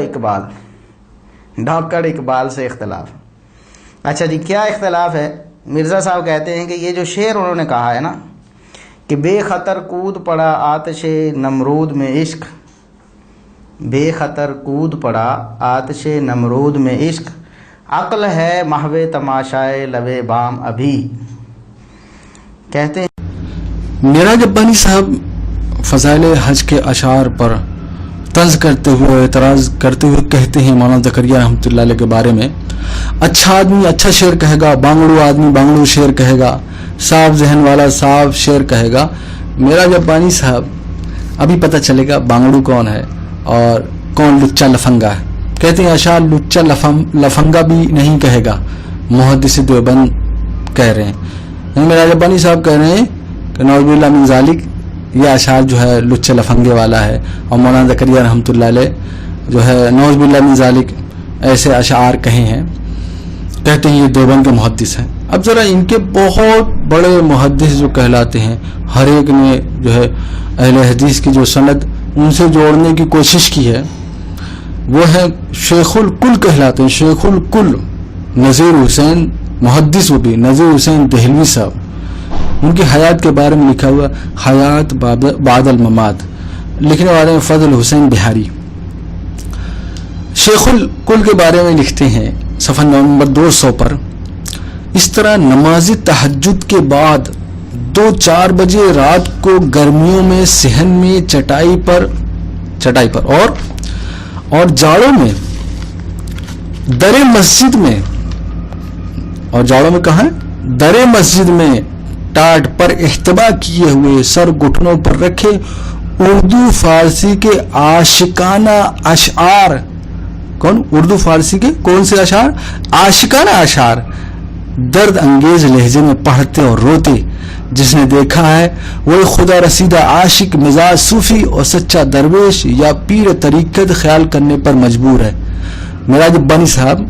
اقبال سے اختلاف۔ اچھا جی، کیا اختلاف ہے؟ مرزا صاحب کہتے ہیں کہ یہ جو شعر انہوں نے کہا ہے نا کہ بے خطر کود پڑا آتش نمرود میں عشق، بے خطر کود پڑا آتش نمرود میں عشق، عقل ہے محو تماشائے لبے بام ابھی۔ کہتے ہیں معراج ربانی صاحب فضائل حج کے اشعار پر طنز کرتے ہوئے اعتراض کرتے ہوئے کہتے ہیں مولانا زکریا رحمۃ اللہ علیہ کے بارے میں، اچھا آدمی اچھا شعر کہے گا، بانگڑو آدمی بانگڑو شعر کہے گا، صاف ذہن والا صاف شعر کہے گا۔ معراج ربانی صاحب ابھی پتہ چلے گا بانگڑو کون ہے اور کون لچا لفنگا ہے۔ کہتے ہیں اشعار لچا لفنگا بھی نہیں کہے گا، محدث دیوبند کہہ رہے ہیں۔ معراج ربانی صاحب کہہ رہے ہیں کہ نعوذ باللہ من ذالک یہ اشعار جو ہے لچے لفنگے والا ہے، اور مولانا زکریا رحمۃ اللہ علیہ جو ہے نعوذ باللہ من ذالک ایسے اشعار کہے ہیں، کہتے ہیں یہ دیوبند کے محدث ہیں۔ اب ذرا ان کے بہت بڑے محدث جو کہلاتے ہیں، ہر ایک نے جو ہے اہل حدیث کی جو سند ان سے جوڑنے کی کوشش کی ہے، وہ ہے شیخ الکل کہلاتے ہیں، شیخ الکل نذیر حسین محدث، وہ بھی نذیر حسین دہلوی صاحب۔ ان کی حیات کے بارے میں لکھا ہوا حیات بعد الممات، لکھنے والے ہیں فضل حسین بہاری۔ شیخ الکل کے بارے میں لکھتے ہیں صفحہ نمبر 200 پر، اس طرح نماز تہجد کے بعد 2-4 بجے رات کو گرمیوں میں صحن میں چٹائی پر اور جاڑوں میں در مسجد میں، اور جاڑوں میں کہاں در مسجد میں ٹاٹ پر احتبا کیے ہوئے سر گھٹنوں پر رکھے اردو فارسی کے عاشقانہ اشعار، اردو فارسی کے کون سے اشعار؟ عاشقانہ اشعار درد انگیز لہجے میں پڑھتے اور روتے. جس نے دیکھا ہے وہ خدا رسیدہ عاشق، مزاج صوفی اور سچا درویش یا پیر طریقت خیال کرنے پر مجبور ہے. معراج ربانی صاحب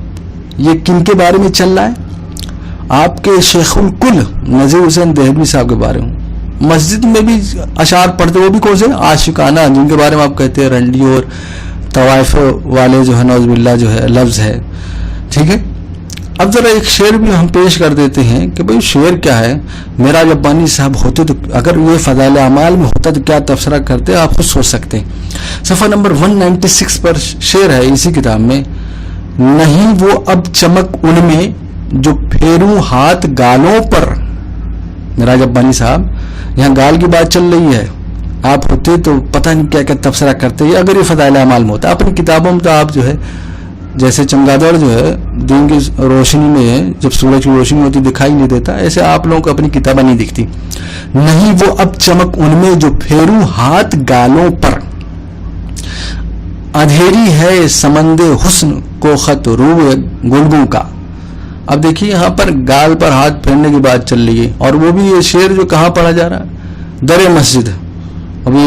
یہ کن کے بارے میں چل رہا ہے؟ آپ کے شیخ الکل نذیر حسین دہلوی صاحب کے بارے میں. مسجد میں بھی اشعار پڑھتے، وہ بھی کون سے؟ عاشقانہ، جن کے بارے میں آپ کہتے ہیں رنڈی اور طوائف والے جو ہے نعوذ باللہ جو ہے لفظ ہے. ٹھیک ہے، اب ذرا ایک شعر بھی ہم پیش کر دیتے ہیں کہ بھئی شعر کیا ہے. معراج ربانی صاحب ہوتے تو اگر یہ فضائل اعمال میں ہوتا تو کیا تبصرہ کرتے، آپ خود سوچ سکتے ہیں. صفحہ نمبر 196 پر شعر ہے اسی کتاب میں، نہیں وہ اب چمک ان میں جو پھیروں ہاتھ گالوں پر. معراج ربانی صاحب یہاں گال کی بات چل رہی ہے، آپ ہوتے تو پتہ نہیں کیا کیا تبصرہ کرتے. یہ اگر یہ فضائل اعمال میں ہوتا، اپنی کتابوں میں تو آپ جو ہے جیسے چمگادڑ جو ہے دن کی روشنی میں جب سورج کی روشنی ہوتی دکھائی نہیں دیتا، ایسے آپ لوگوں کو اپنی کتابیں نہیں دکھتی. نہیں وہ اب چمک ان میں جو پھیروں ہاتھ گالوں پر، اندھیری ہے سمند حسن کو خط رو گلگوں کا. اب دیکھیے یہاں پر گال پر ہاتھ پھیرنے کی بات چل رہی ہے، اور وہ بھی یہ شعر جو کہاں پڑھا جا رہا ہے؟ در مسجد. ابھی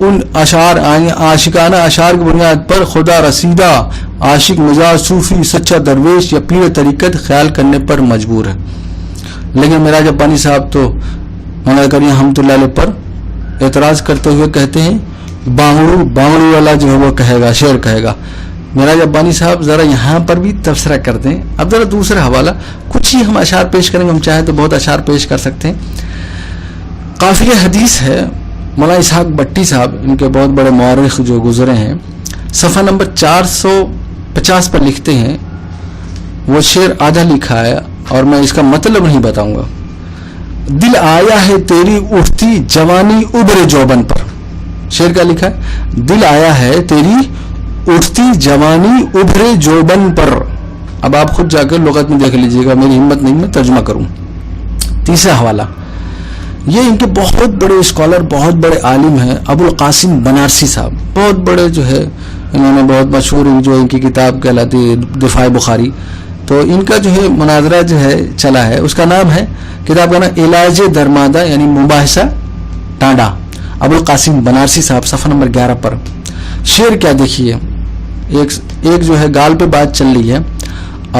ان اشعار عاشقانہ اشعار کی بنیاد پر خدا رسیدہ عاشق، مزاج صوفی، سچا درویش یا پیر طریقت خیال کرنے پر مجبور ہے. لیکن معراج ربانی صاحب تو مولانا کریم رحمۃ اللہ علیہ پر اعتراض کرتے ہوئے کہتے ہیں بانگڑو والا جو ہے وہ کہے گا، شعر کہے گا. معراج ربانی صاحب ذرا یہاں پر بھی تبصرہ کرتے ہیں. اب ذرا دوسرا حوالہ، کچھ ہی ہم اشعار پیش کریں گے، ہم چاہیں تو بہت اشعار پیش کر سکتے ہیں. قافیہ حدیث ہے، مولانا اسحاق بٹی صاحب ان کے بہت بڑے مورخ جو گزرے ہیں، صفحہ نمبر 450 پر لکھتے ہیں. وہ شعر آدھا لکھا ہے اور میں اس کا مطلب نہیں بتاؤں گا. دل آیا ہے تیری اٹھتی جوانی ابر جوبن پر. شعر کیا لکھا ہے؟ دل آیا ہے تیری اٹھتی جوانی ابھرے جوبن پر. اب آپ خود جا کے لغت میں دیکھ لیجئے گا، میری ہمت نہیں میں ترجمہ کروں. تیسرا حوالہ، یہ ان کے بہت بڑے اسکالر، بہت بڑے عالم ہیں، ابو القاسم بنارسی صاحب. بہت بڑے جو ہے، انہوں نے بہت مشہور جو ان کی کتاب کہلاتی ہے دفاع بخاری، تو ان کا جو ہے مناظرہ جو ہے چلا ہے، اس کا نام ہے، کتاب کا نام علاج درمادہ یعنی مباحثہ ٹانڈا. ابو القاسم بنارسی صاحب صفحہ نمبر 11 پر شعر کیا دیکھیے. ایک جو ہے گال پہ بات چل رہی ہے،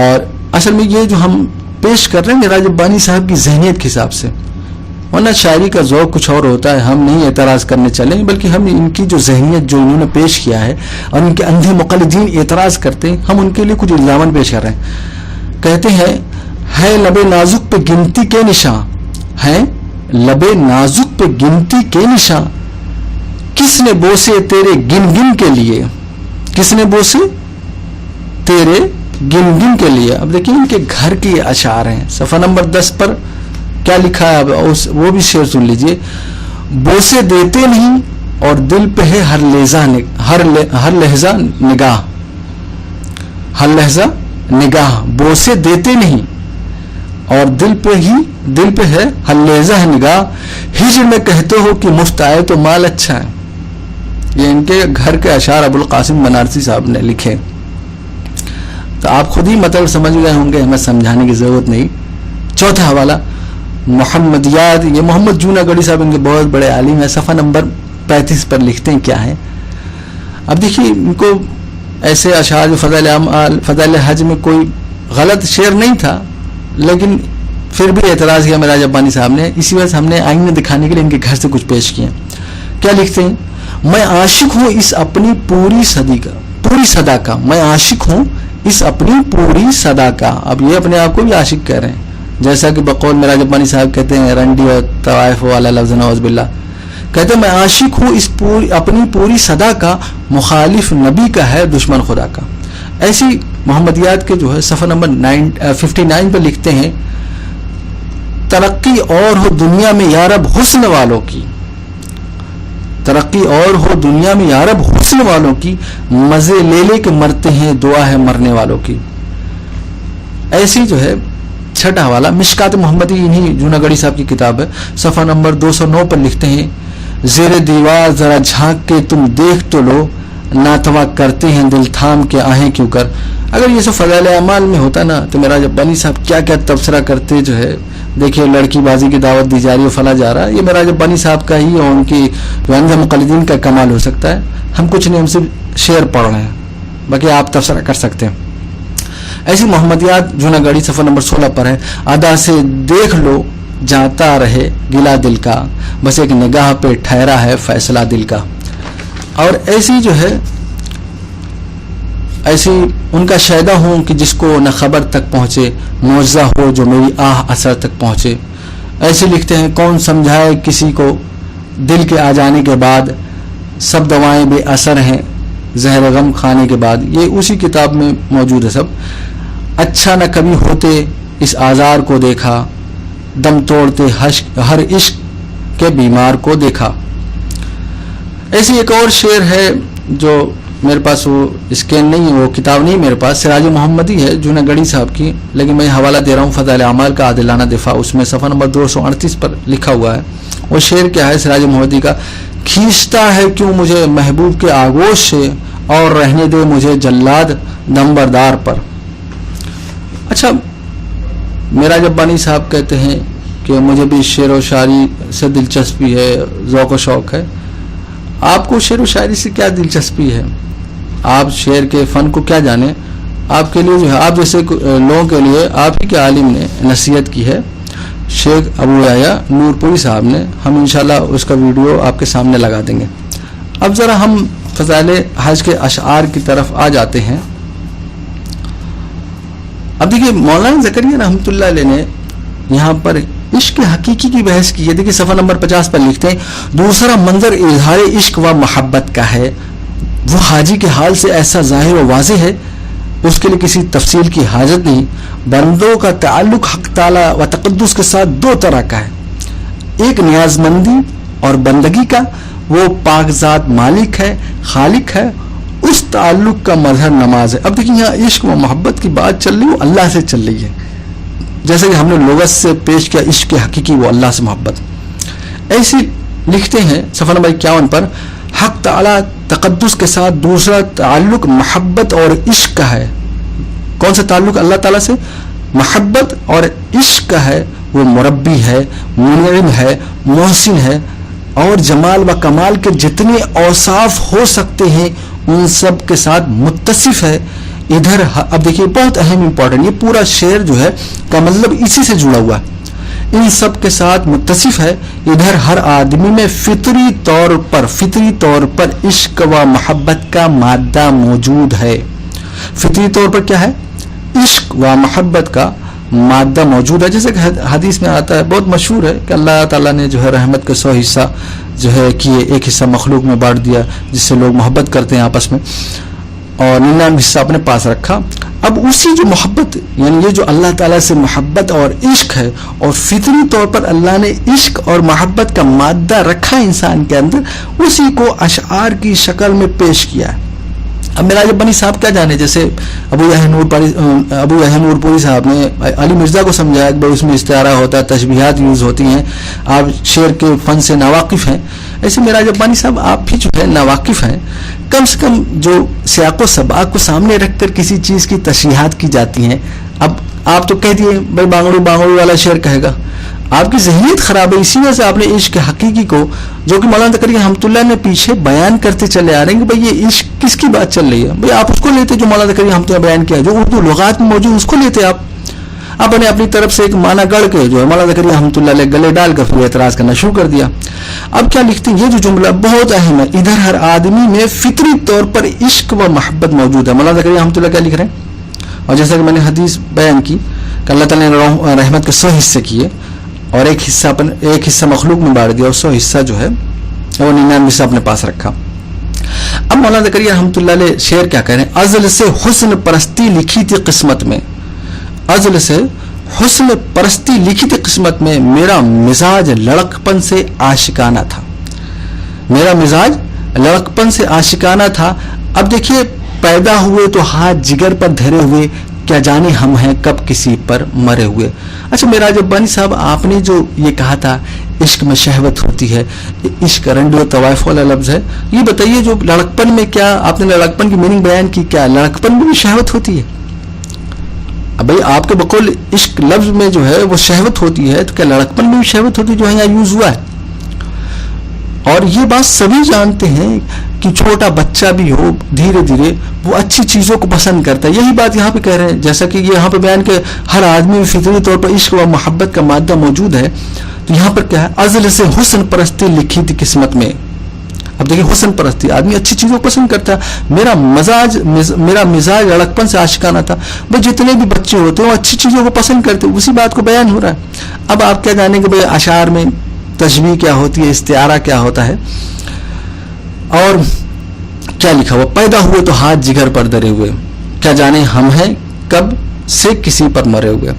اور اصل میں یہ جو ہم پیش کر رہے ہیں معراج ربانی صاحب کی ذہنیت کے حساب سے، ورنہ شاعری کا ذوق کچھ اور ہوتا ہے. ہم نہیں اعتراض کرنے چلیں، بلکہ ہم ان کی جو ذہنیت جو انہوں نے پیش کیا ہے اور ان کے اندھے مقلدین اعتراض کرتے ہیں، ہم ان کے لیے کچھ الزامات پیش کر رہے ہیں. کہتے ہیں ہے لب نازک پہ گنتی کے نشاں، ہے لب نازک پہ گنتی کے نشاں، کس نے بوسے تیرے گن گن کے لیے، کس نے بوسے تیرے گن گن کے لیے. اب دیکھیں ان کے گھر کے اشعار ہیں. صفحہ نمبر 10 پر کیا لکھا ہے، وہ بھی شعر سن لیجئے. بوسے دیتے نہیں اور دل پہ ہے ہر لہجہ نگاہ، ہر لہجہ نگاہ. بوسے دیتے نہیں اور دل پہ ہے ہر لہجہ نگاہ. ہجر میں کہتے ہو کہ مفت آئے تو مال اچھا ہے. یہ ان کے گھر کے اشعار ابو القاسم بنارسی صاحب نے لکھے. تو آپ خود ہی مطلب سمجھ گئے ہوں گے، ہمیں سمجھانے کی ضرورت نہیں. چوتھا حوالہ محمدیات، یہ محمد جونا گڑھی صاحب ان کے بہت بڑے عالم ہیں. صفحہ نمبر 35 پر لکھتے ہیں کیا ہے. اب دیکھیے ان کو ایسے اشعار جو فضائل حج میں کوئی غلط شعر نہیں تھا، لیکن پھر بھی اعتراض کیا معراج ربانی صاحب نے. اسی وجہ سے ہم نے آئینے دکھانے کے لیے ان کے گھر سے کچھ پیش کیے. کیا لکھتے ہیں؟ میں عاشق ہوں اس اپنی پوری صدا کا، میں عاشق ہوں اس اپنی پوری صدا کا. اب یہ اپنے آپ کو بھی عاشق کہہ رہے ہیں، جیسا کہ بقول معراج ربانی صاحب کہتے ہیں رنڈی اور طوائف والا لفظ نعوذ باللہ. کہتے ہیں میں عاشق ہوں اس اپنی پوری صدا کا، مخالف نبی کا ہے دشمن خدا کا. ایسی محمدیات کے جو ہے صفحہ نمبر 59 پر لکھتے ہیں ترقی اور ہو دنیا میں یا رب حسن والوں کی، ترقی اور ہو دنیا میں یا رب حسن والوں کی، مزے لے لے کے مرتے ہیں دعا ہے مرنے والوں کی. ایسی جو ہے چھٹا حوالہ مشکات محمدی، انہی جوناگڑھی صاحب کی کتاب ہے، صفحہ نمبر 209 پر لکھتے ہیں زیر دیوار ذرا جھانک کے تم دیکھ تو لو، ناتوا کرتے ہیں دل تھام کے آہیں کیوں کر. اگر یہ سب فضائل اعمال میں ہوتا نا تو میرا ربانی صاحب کیا کیا تبصرہ کرتے. جو ہے دیکھیے لڑکی بازی کی دعوت دی جا رہی ہے فلا جا رہا ہے، یہ میرا ربانی صاحب کا ہی اور ان کی جو اندھے مقلدین کا کمال ہو سکتا ہے. ہم کچھ نہیں، ہم صرف شعر پڑھ رہے ہیں، باقی آپ تبصرہ کر سکتے ہیں. ایسی محمدیات جوناگڑھی صفحہ نمبر 16 پر ہے. ادا سے دیکھ لو جاتا رہے گلا دل کا، بس ایک نگاہ پہ ٹھہرا ہے فیصلہ دل کا. اور ایسی جو ہے ایسی ان کا شیدا ہوں کہ جس کو نہ خبر تک پہنچے، معجزہ ہو جو میری آہ اثر تک پہنچے. ایسے لکھتے ہیں کون سمجھائے کسی کو دل کے آ جانے کے بعد، سب دوائیں بے اثر ہیں زہر غم کھانے کے بعد. یہ اسی کتاب میں موجود ہے سب. اچھا نہ کبھی ہوتے اس آزار کو دیکھا، دم توڑتے ہر عشق کے بیمار کو دیکھا. ایسی ایک اور شعر ہے جو میرے پاس وہ اسکین نہیں ہے، وہ کتاب نہیں میرے پاس، سراج محمدی ہے جوناگڑھی صاحب کی، لیکن میں حوالہ دے رہا ہوں فضائل اعمال کا عادلانہ دفاع، اس میں صفحہ نمبر 238 پر لکھا ہوا ہے. وہ شعر کیا ہے سراج محمدی کا؟ کھینچتا ہے کیوں مجھے محبوب کے آغوش سے، اور رہنے دے مجھے جلاد نمبردار پر. اچھا میرا ربانی صاحب کہتے ہیں کہ مجھے بھی شعر و شاعری سے دلچسپی ہے، ذوق و شوق ہے. آپ کو شعر و شاعری سے کیا دلچسپی ہے؟ آپ شعر کے فن کو کیا جانیں؟ آپ کے لیے جو ہے آپ جیسے لوگوں کے لیے آپ ہی کے عالم نے نصیحت کی ہے، شیخ ابو یحییٰ نور پوری صاحب نے. ہم انشاءاللہ اس کا ویڈیو آپ کے سامنے لگا دیں گے. اب ذرا ہم فضائل حج کے اشعار کی طرف آ جاتے ہیں. اب دیکھیے مولانا زکریا رحمۃ اللہ علیہ نے یہاں پر عشق حقیقی کی بحث کی ہے. دیکھیے صفحہ نمبر 50 پر لکھتے ہیں دوسرا منظر اظہار عشق و محبت کا ہے، وہ حاجی کے حال سے ایسا ظاہر و واضح ہے اس کے لیے کسی تفصیل کی حاجت نہیں. بندوں کا تعلق حق تعالی و تقدس کے ساتھ دو طرح کا ہے، ایک نیاز مندی اور بندگی کا، وہ پاک ذات مالک ہے خالق ہے، اس تعلق کا مظہر نماز ہے. اب دیکھیں یہاں عشق و محبت کی بات چل رہی ہے، وہ اللہ سے چل رہی ہے، جیسے کہ ہم نے لغت سے پیش کیا عشق حقیقی وہ اللہ سے محبت. ایسی لکھتے ہیں صفحہ نمبر 51 پر حق تعالی تقدس کے ساتھ دوسرا تعلق محبت اور عشق کا ہے. کون سا تعلق؟ اللہ تعالیٰ سے محبت اور عشق کا ہے. وہ مربی ہے، منعم ہے، محسن ہے، اور جمال و کمال کے جتنے اوصاف ہو سکتے ہیں ان سب کے ساتھ متصف ہے. ادھر اب دیکھیے بہت اہم امپورٹنٹ، یہ پورا شعر جو ہے کا مطلب اسی سے جڑا ہوا ہے. ان سب کے ساتھ متصف ہے. ادھر ہر آدمی میں فطری طور پر عشق و محبت کا مادہ موجود ہے. فطری طور پر کیا ہے؟ عشق و محبت کا مادہ موجود ہے. جیسے کہ حدیث میں آتا ہے، بہت مشہور ہے کہ اللہ تعالیٰ نے جو ہے رحمت کے 100 حصہ جو ہے کیے، ایک حصہ مخلوق میں بانٹ دیا جس سے لوگ محبت کرتے ہیں آپس میں، اور 99 حصہ اپنے پاس رکھا. اب اسی جو محبت یعنی یہ جو اللہ تعالیٰ سے محبت اور عشق ہے، اور فطری طور پر اللہ نے عشق اور محبت کا مادہ رکھا انسان کے اندر، اسی کو اشعار کی شکل میں پیش کیا ہے. اب میرا ربانی صاحب کیا جانے، جیسے ابو یحییٰ نور پوری صاحب نے علی مرزا کو سمجھایا کہ اس میں استعارہ ہوتا ہے، تشبیہات یوز ہوتی ہیں، آپ شعر کے فن سے ناواقف ہیں. ایسے میرا ربانی صاحب آپ بھی جو ہے ناواقف ہیں. کم سے کم جو سیاق و سباق کو سامنے رکھ کر کسی چیز کی تشریحات کی جاتی ہیں. اب آپ تو کہہ دیے بھائی بانگڑو والا شعر کہے گا، آپ کی ذہنیت خراب ہے. اسی وجہ سے آپ نے عشق حقیقی کو، جو کہ مولانا زکریا رحمۃ اللہ نے پیچھے بیان کرتے چلے آ رہے ہیں کہ بھائی یہ عشق کس کی بات چل رہی ہے، بھائی آپ اس کو لیتے جو مولانا زکریا رحمۃ اللہ بیان کیا، جو اردو لغات میں موجود اس کو لیتے آپ نے اپنی طرف سے ایک معنی گڑھ کے جو ہے مولانا زکریا رحمۃ اللہ علیہ گلے ڈال کر پھر اعتراض کرنا شروع کر دیا. اب کیا لکھتے ہیں، یہ جو جملہ بہت اہم ہے، ادھر ہر آدمی میں فطری طور پر عشق و محبت موجود ہے. مولانا زکریا رحمۃ اللہ کیا لکھ رہے ہیں، اور جیسا کہ میں نے حدیث بیان کی کہ اللہ تعالیٰ نے رحمت کے 100 حصے کیے، اور ایک حصہ مخلوق میں بانٹ دیا، اور 100 حصہ جو ہے وہ 99 حصہ اپنے پاس رکھا. اب مولانا زکریا رحمۃ اللہ علیہ شعر کیا کہہ رہے ہیں، ازل سے حسن پرستی لکھی تھی قسمت میں، ازل سے حسن پرستی لکھی تھی قسمت میں، میرا مزاج لڑکپن سے عاشقانہ تھا. میرا مزاج لڑکپن سے عاشقانہ تھا. اب دیکھیے پیدا ہوئے تو ہاتھ جگر پر دھرے ہوئے، کیا جانے ہم ہیں کب کسی پر مرے ہوئے. اچھا میراج ربانی صاحب، آپ نے جو یہ کہا تھا عشق میں شہوت ہوتی ہے، عشق رنڈ و طوائف والا لفظ ہے، یہ بتائیے جو لڑکپن میں، کیا آپ نے لڑکپن کی میننگ بیان کی، کیا لڑکپن میں بھی شہوت ہوتی ہے؟ اب بھائی آپ کے بقول عشق لفظ میں جو ہے وہ شہوت ہوتی ہے، تو کیا لڑکپن میں بھی شہوت ہوتی ہے جو یہاں یوز ہوا ہے؟ اور یہ بات سبھی جانتے ہیں کہ چھوٹا بچہ بھی ہو دھیرے دھیرے وہ اچھی چیزوں کو پسند کرتا ہے. یہی بات یہاں پہ کہہ رہے ہیں، جیسا کہ یہ یہاں پہ بیان کہ ہر آدمی میں فطری طور پر عشق و محبت کا مادہ موجود ہے. تو یہاں پر کیا ہے، ازل سے حسن پرستی لکھی تھی قسمت میں. اب دیکھیں حسن پرستی، آدمی اچھی چیزوں کو پسند کرتا ہے. میرا مزاج لڑکپن سے عاشقانہ تھا. بھائی جتنے بھی بچے ہوتے ہیں وہ اچھی چیزوں کو پسند کرتے ہیں، اسی بات کو بیان ہو رہا ہے. اب آپ کیا جانیں کہ بھائی اشعار میں تشبیہ کیا ہوتی ہے، استعارہ کیا ہوتا ہے، اور کیا لکھا ہوا، پیدا ہوئے تو ہاتھ جگر پر دھرے ہوئے، کیا جانے ہم ہیں کب سے کسی پر مرے ہوئے.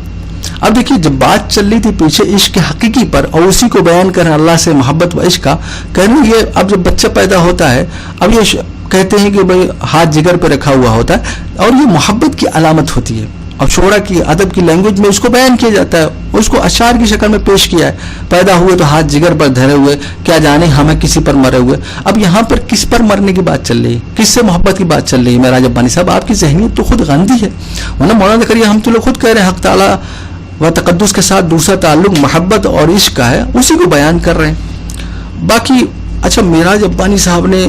اب دیکھیے جب بات چل رہی تھی پیچھے عشق حقیقی پر، اور اسی کو بیان کریں اللہ سے محبت و عشق کا، کہنے یہ اب جب بچہ پیدا ہوتا ہے، اب یہ کہتے ہیں کہ بھائی ہاتھ جگر پہ رکھا ہوا ہوتا ہے، اور یہ محبت کی علامت ہوتی ہے. اور شعرا کی ادب کی لینگویج میں اس کو بیان کیا جاتا ہے، اس کو اشعار کی شکل میں پیش کیا ہے. پیدا ہوئے تو ہاتھ جگر پر دھرے ہوئے، کیا جانے ہمیں کسی پر مرے ہوئے. اب یہاں پر کس پر مرنے کی بات چل رہی ہے، کس سے محبت کی بات چل رہی ہے؟ میراج ربانی صاحب آپ کی ذہنیت تو خود گاندھی ہے، ورنہ مولانا زکریا ہم تو لوگ خود کہہ رہے ہیں حق تعالیٰ و تقدس کے ساتھ دوسرا تعلق محبت اور عشق کا ہے، اسی کو بیان کر رہے ہیں. باقی اچھا میراج ربانی صاحب نے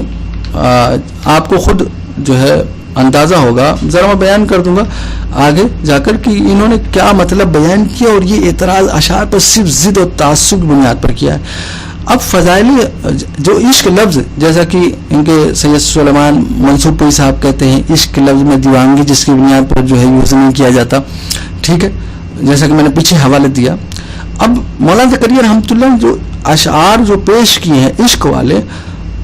آپ کو خود جو ہے اندازہ ہوگا، ذرا میں بیان کر دوں گا آگے جا کر کہ انہوں نے کیا مطلب بیان کیا، اور یہ اعتراض اشعار پر صرف ضد اور تعصب کی بنیاد پر کیا ہے. اب فضائل جو عشق لفظ، جیسا کہ ان کے سید سلیمان منصور پوری صاحب کہتے ہیں عشق لفظ میں دیوانگی جس کی بنیاد پر جو ہے یوز نہیں کیا جاتا، ٹھیک ہے، جیسا کہ میں نے پیچھے حوالے دیا. اب مولانا زکریا رحمۃ اللہ نے جو اشعار جو پیش کیے ہیں عشق والے،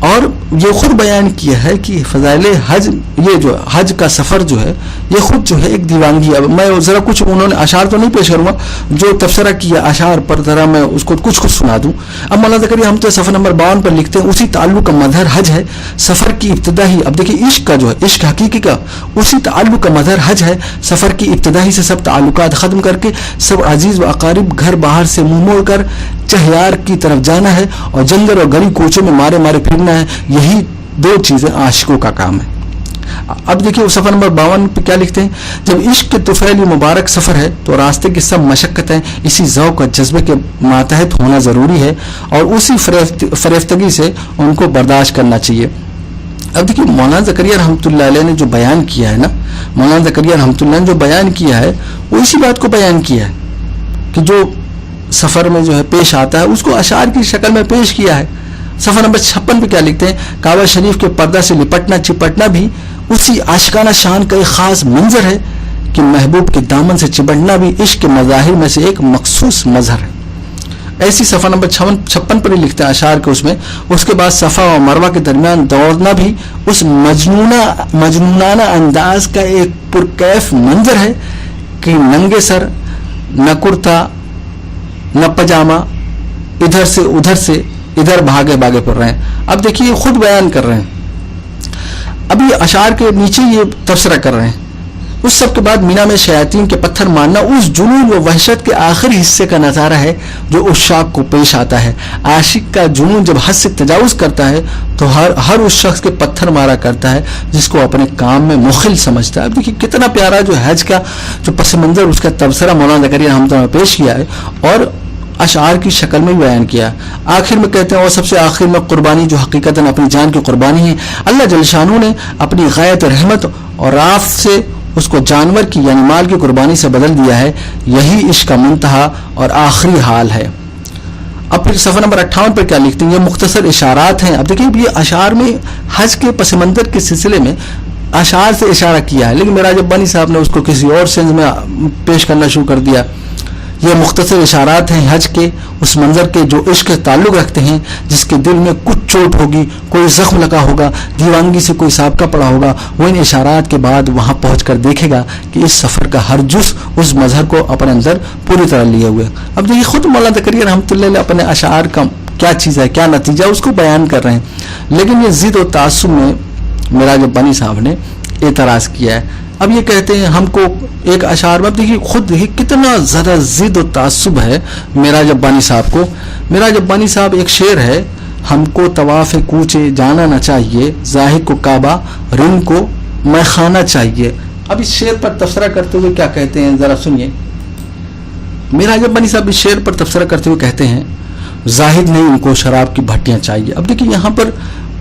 اور یہ خود بیان کیا ہے کہ فضائل حج، یہ جو حج کا سفر جو ہے یہ خود جو ہے ایک دیوانگی. اب میں ذرا کچھ انہوں نے اشعار تو نہیں پیش کروں گا، جو تبصرہ کیا اشعار پر ذرا میں اس کو کچھ سنا دوں. اب مولانا زکریا ہم تو صفحہ نمبر 52 پر لکھتے ہیں، اسی تعلق کا مظہر حج ہے، سفر کی ابتدا ہی. اب دیکھیے عشق کا جو ہے عشق حقیقی کا اسی تعلق کا مظہر حج ہے. سفر کی ابتدا ہی سے سب تعلقات ختم کر کے سب عزیز و اقارب گھر باہر سے منہ موڑ کر چہیار کی طرف جانا ہے، اور جنگل اور گلی کوچوں میں مارے مارے پھرنا ہے. یہی دو چیزیں عاشقوں کا کام ہے. اب دیکھیے صفحہ نمبر 52 پہ کیا لکھتے ہیں، جب عشق کے طفیل مبارک سفر ہے تو راستے کی سب مشقتیں اسی ذوق اور جذبے کے ماتحت ہونا ضروری ہے، اور اسی فریفتگی سے ان کو برداشت کرنا چاہیے. اب دیکھیے مولانا زکریا رحمۃ اللہ علیہ نے جو بیان کیا ہے نا، مولانا زکریا رحمۃ اللہ نے جو بیان کیا ہے وہ اسی بات کو بیان کیا ہے کہ جو سفر میں جو ہے پیش آتا ہے اس کو اشعار کی شکل میں پیش کیا ہے. صفحہ نمبر 56 پہ کیا لکھتے ہیں، کعبہ شریف کے پردہ سے لپٹنا چپٹنا بھی اسی عاشقانہ شان کا ایک خاص منظر ہے کہ محبوب کے دامن سے چپٹنا بھی عشق کے مظاہر میں سے ایک مخصوص مظہر ہے. ایسی صفحہ نمبر 56 پر ہی لکھتے ہیں اشعار کے اس کے بعد صفا و مروہ کے درمیان دوڑنا بھی اس مجنونانہ انداز کا ایک پرکیف منظر ہے کہ ننگے سر، نہ کرتا نہ پجامہ، ادھر سے ادھر بھاگے پڑ رہے ہیں. اب دیکھیے خود بیان کر رہے ہیں، اب یہ اشعار کے نیچے یہ تبصرہ کر رہے ہیں. اس سب کے بعد مینا میں شیاطین کے پتھر مارنا اس جنون و وحشت کے آخری حصے کا نظارہ ہے جو اس عاشق کو پیش آتا ہے. عاشق کا جنون جب حد سے تجاوز کرتا ہے تو ہر اس شخص کے پتھر مارا کرتا ہے جس کو اپنے کام میں مخل سمجھتا ہے. اب دیکھیے کتنا پیارا جو حج کا جو پس منظر اس کا تبصرہ مولانا زکریا رحمۃ اللہ نے پیش کیا ہے، اور اشعار کی شکل میں بیان کیا. آخر میں کہتے ہیں، اور سب سے آخر میں قربانی جو حقیقتاً اپنی جان کی قربانی ہے، اللہ جل شانہ نے اپنی غایت رحمت اور رافت سے اس کو جانور کی یعنی مال کی قربانی سے بدل دیا ہے. یہی عشق کا منتہا اور آخری حال ہے. اب پھر صفحہ نمبر 58 پر کیا لکھتے ہیں، یہ مختصر اشارات ہیں. اب دیکھیں یہ اشعار میں حج کے پس منظر کے سلسلے میں اشعار سے اشارہ کیا ہے، لیکن میراج ربانی صاحب نے اس کو کسی اور سینس میں پیش کرنا شروع کر دیا یہ مختصر اشارات ہیں حج کے اس منظر کے جو عشق تعلق رکھتے ہیں، جس کے دل میں کچھ چوٹ ہوگی، کوئی زخم لگا ہوگا، دیوانگی سے کوئی سابقہ پڑا ہوگا، وہ ان اشارات کے بعد وہاں پہنچ کر دیکھے گا کہ اس سفر کا ہر جز اس مظہر کو اپنے اندر پوری طرح لیے ہوئے۔ اب دیکھیے خود مولانا زکریا رحمۃ اللہ علیہ اپنے اشعار کا کیا چیز ہے، کیا نتیجہ اس کو بیان کر رہے ہیں، لیکن یہ ضد و تعصب میں معراج ربانی صاحب نے اعتراض کیا ہے۔ اب یہ کہتے ہیں ہم کو ایک اشعار میں، اب دیکھیے خود دیکھیے کتنا زیادہ ضد و تعصب ہے معراج ربانی صاحب کو۔ معراج ربانی صاحب ایک شعر ہے، ہم کو طواف کوچے جانا نہ چاہیے، ظاہر کو کعبہ رن کو میں خانہ چاہیے۔ اب اس شعر پر تبصرہ کرتے ہوئے کیا کہتے ہیں ذرا سنیے۔ معراج ربانی صاحب اس شعر پر تبصرہ کرتے ہوئے کہتے ہیں زاہد نہیں ان کو شراب کی بھٹیاں چاہیے۔ اب دیکھیے یہاں پر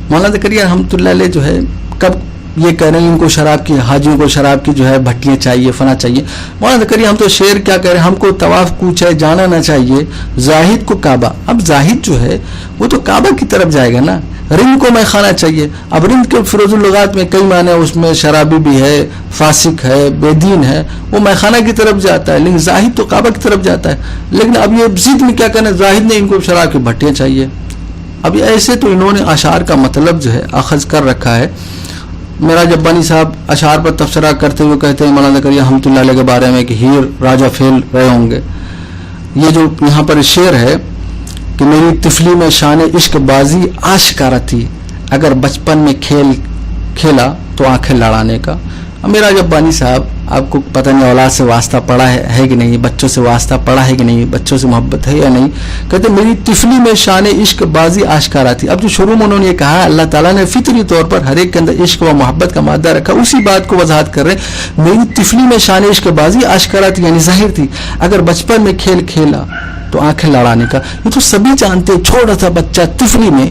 مولانا زکریا رحمۃ اللہ علیہ جو ہے کب یہ کہہ رہے ہیں ان کو شراب کی، حاجیوں کو شراب کی جو ہے بھٹیاں چاہیے، فنا چاہیے۔ مولانا زکریا ہم تو شعر کیا کہہ رہے ہیں، ہم کو طواف کوچے جانا نہ چاہیے، زاہد کو کعبہ۔ اب زاہد جو ہے وہ تو کعبہ کی طرف جائے گا نا، رند کو میں خانہ چاہیے۔ اب رند کے فروز اللغات میں کئی معنی، اس میں شرابی بھی ہے، فاسق ہے، بے دین ہے، وہ میں خانہ کی طرف جاتا ہے، لیکن زاہد تو کعبہ کی طرف جاتا ہے۔ لیکن اب یہ ضد میں کیا کہنا ہے، زاہد نے ان کو شراب کی بھٹیاں چاہیے۔ اب ایسے تو انہوں نے اشعار کا مطلب جو ہے اخذ کر رکھا ہے۔ معراج ربانی صاحب اشعار پر تبصرہ کرتے ہوئے کہتے ہیں مولانا زکریا رحمۃ اللہ علیہ کے بارے میں کہ ہیر راجہ پھیل رہے ہوں گے۔ یہ جو یہاں پر شعر ہے کہ میری طفلی میں شان عشق بازی آشکارا تھی، اگر بچپن میں کھیل کھیلا تو آنکھیں لڑانے کا۔ اب معراج ربانی صاحب آپ کو پتہ نہیں اولاد سے واسطہ پڑا ہے کہ نہیں، بچوں سے واسطہ پڑا ہے کہ نہیں، بچوں سے محبت ہے یا نہیں۔ کہتے میری طفلی میں شان عشق بازی آشکارا تھی۔ اب جو شروع میں انہوں نے یہ کہا اللہ تعالیٰ نے فطری طور پر ہر ایک کے اندر عشق و محبت کا مادہ رکھا، اسی بات کو وضاحت کر رہے ہیں، میری طفلی میں شان عشق بازی آشکارا تھی، یعنی ظاہر تھی، اگر بچپن میں کھیل کھیلا تو آنکھیں لڑانے کا۔ یہ تو سبھی جانتے ہیں، چھوٹا سا بچہ طفلی میں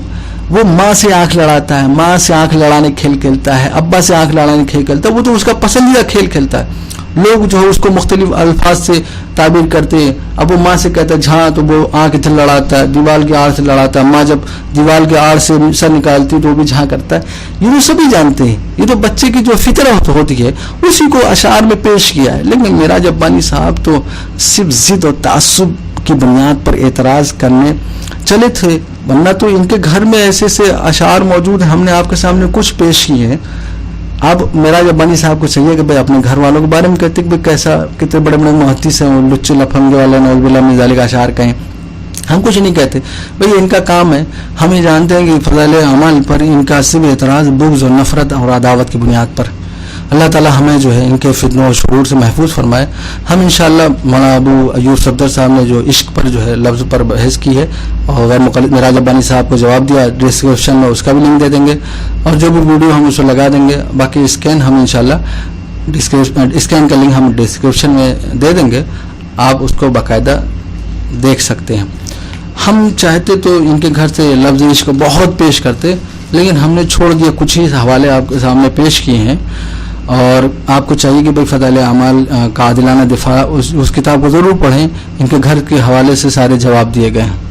وہ ماں سے آنکھ لڑاتا ہے، ماں سے آنکھ لڑانے کھیل کھیلتا ہے، ابا سے آنکھ لڑانے کھیل کھیلتا ہے، وہ تو اس کا پسندیدہ کھیل کھیلتا ہے۔ لوگ جو ہے اس کو مختلف الفاظ سے تعبیر کرتے ہیں۔ اب وہ ماں سے کہتا ہے جھاں تو وہ آنکھ ادھر لڑاتا ہے، دیوال کی آڑ سے لڑاتا ہے، ماں جب دیوال کی آڑ سے سر نکالتی تو وہ بھی جھاں کرتا ہے۔ یہ تو سبھی جانتے ہیں، یہ تو بچے کی جو فطرت ہوتی ہے اسی کو اشعار میں پیش کیا ہے۔ لیکن معراج ربانی صاحب تو صرف ضد و تعصب کی بنیاد پر اعتراض کرنے چلے تھے، ورنہ تو ان کے گھر میں ایسے سے اشعار موجود ہیں، ہم نے آپ کے سامنے کچھ پیش کیے ہیں۔ اب معراج ربانی صاحب کو چاہیے کہ بھائی اپنے گھر والوں کے بارے میں کہتے کہ کیسا کتنے بڑے بڑے محدث ہیں، وہ لچے لفنگے والے نعوذ باللہ من ذالک اشعار کہیں، ہم کچھ نہیں کہتے بھائی، ان کا کام ہے۔ ہمیں جانتے ہیں کہ فضائل اعمال پر ان کا صرف اعتراض بغض و نفرت اور عداوت کی بنیاد پر۔ اللہ تعالی ہمیں جو ہے ان کے فتنوں و شرور سے محفوظ فرمائے۔ ہم انشاءاللہ مولانا ابو ایوب صفدر صاحب نے جو عشق پر جو ہے لفظ پر بحث کی ہے اور غیر مقلد معراج ربانی صاحب کو جواب دیا، ڈسکرپشن میں اس کا بھی لنک دے دیں گے، اور جو بھی ویڈیو ہم اس کو لگا دیں گے، باقی اسکین ہم انشاءاللہ اسکین کا لنک ہم ڈسکرپشن میں دے دیں گے، آپ اس کو باقاعدہ دیکھ سکتے ہیں۔ ہم چاہتے تو ان کے گھر سے لفظ عشق بہت پیش کرتے، لیکن ہم نے چھوڑ دیا، کچھ ہی حوالے آپ کے سامنے پیش کیے ہیں، اور آپ کو چاہیے کہ بھائی فضائل اعمال کا عادلانہ دفاع اس کتاب کو ضرور پڑھیں، ان کے گھر کے حوالے سے سارے جواب دیے گئے ہیں۔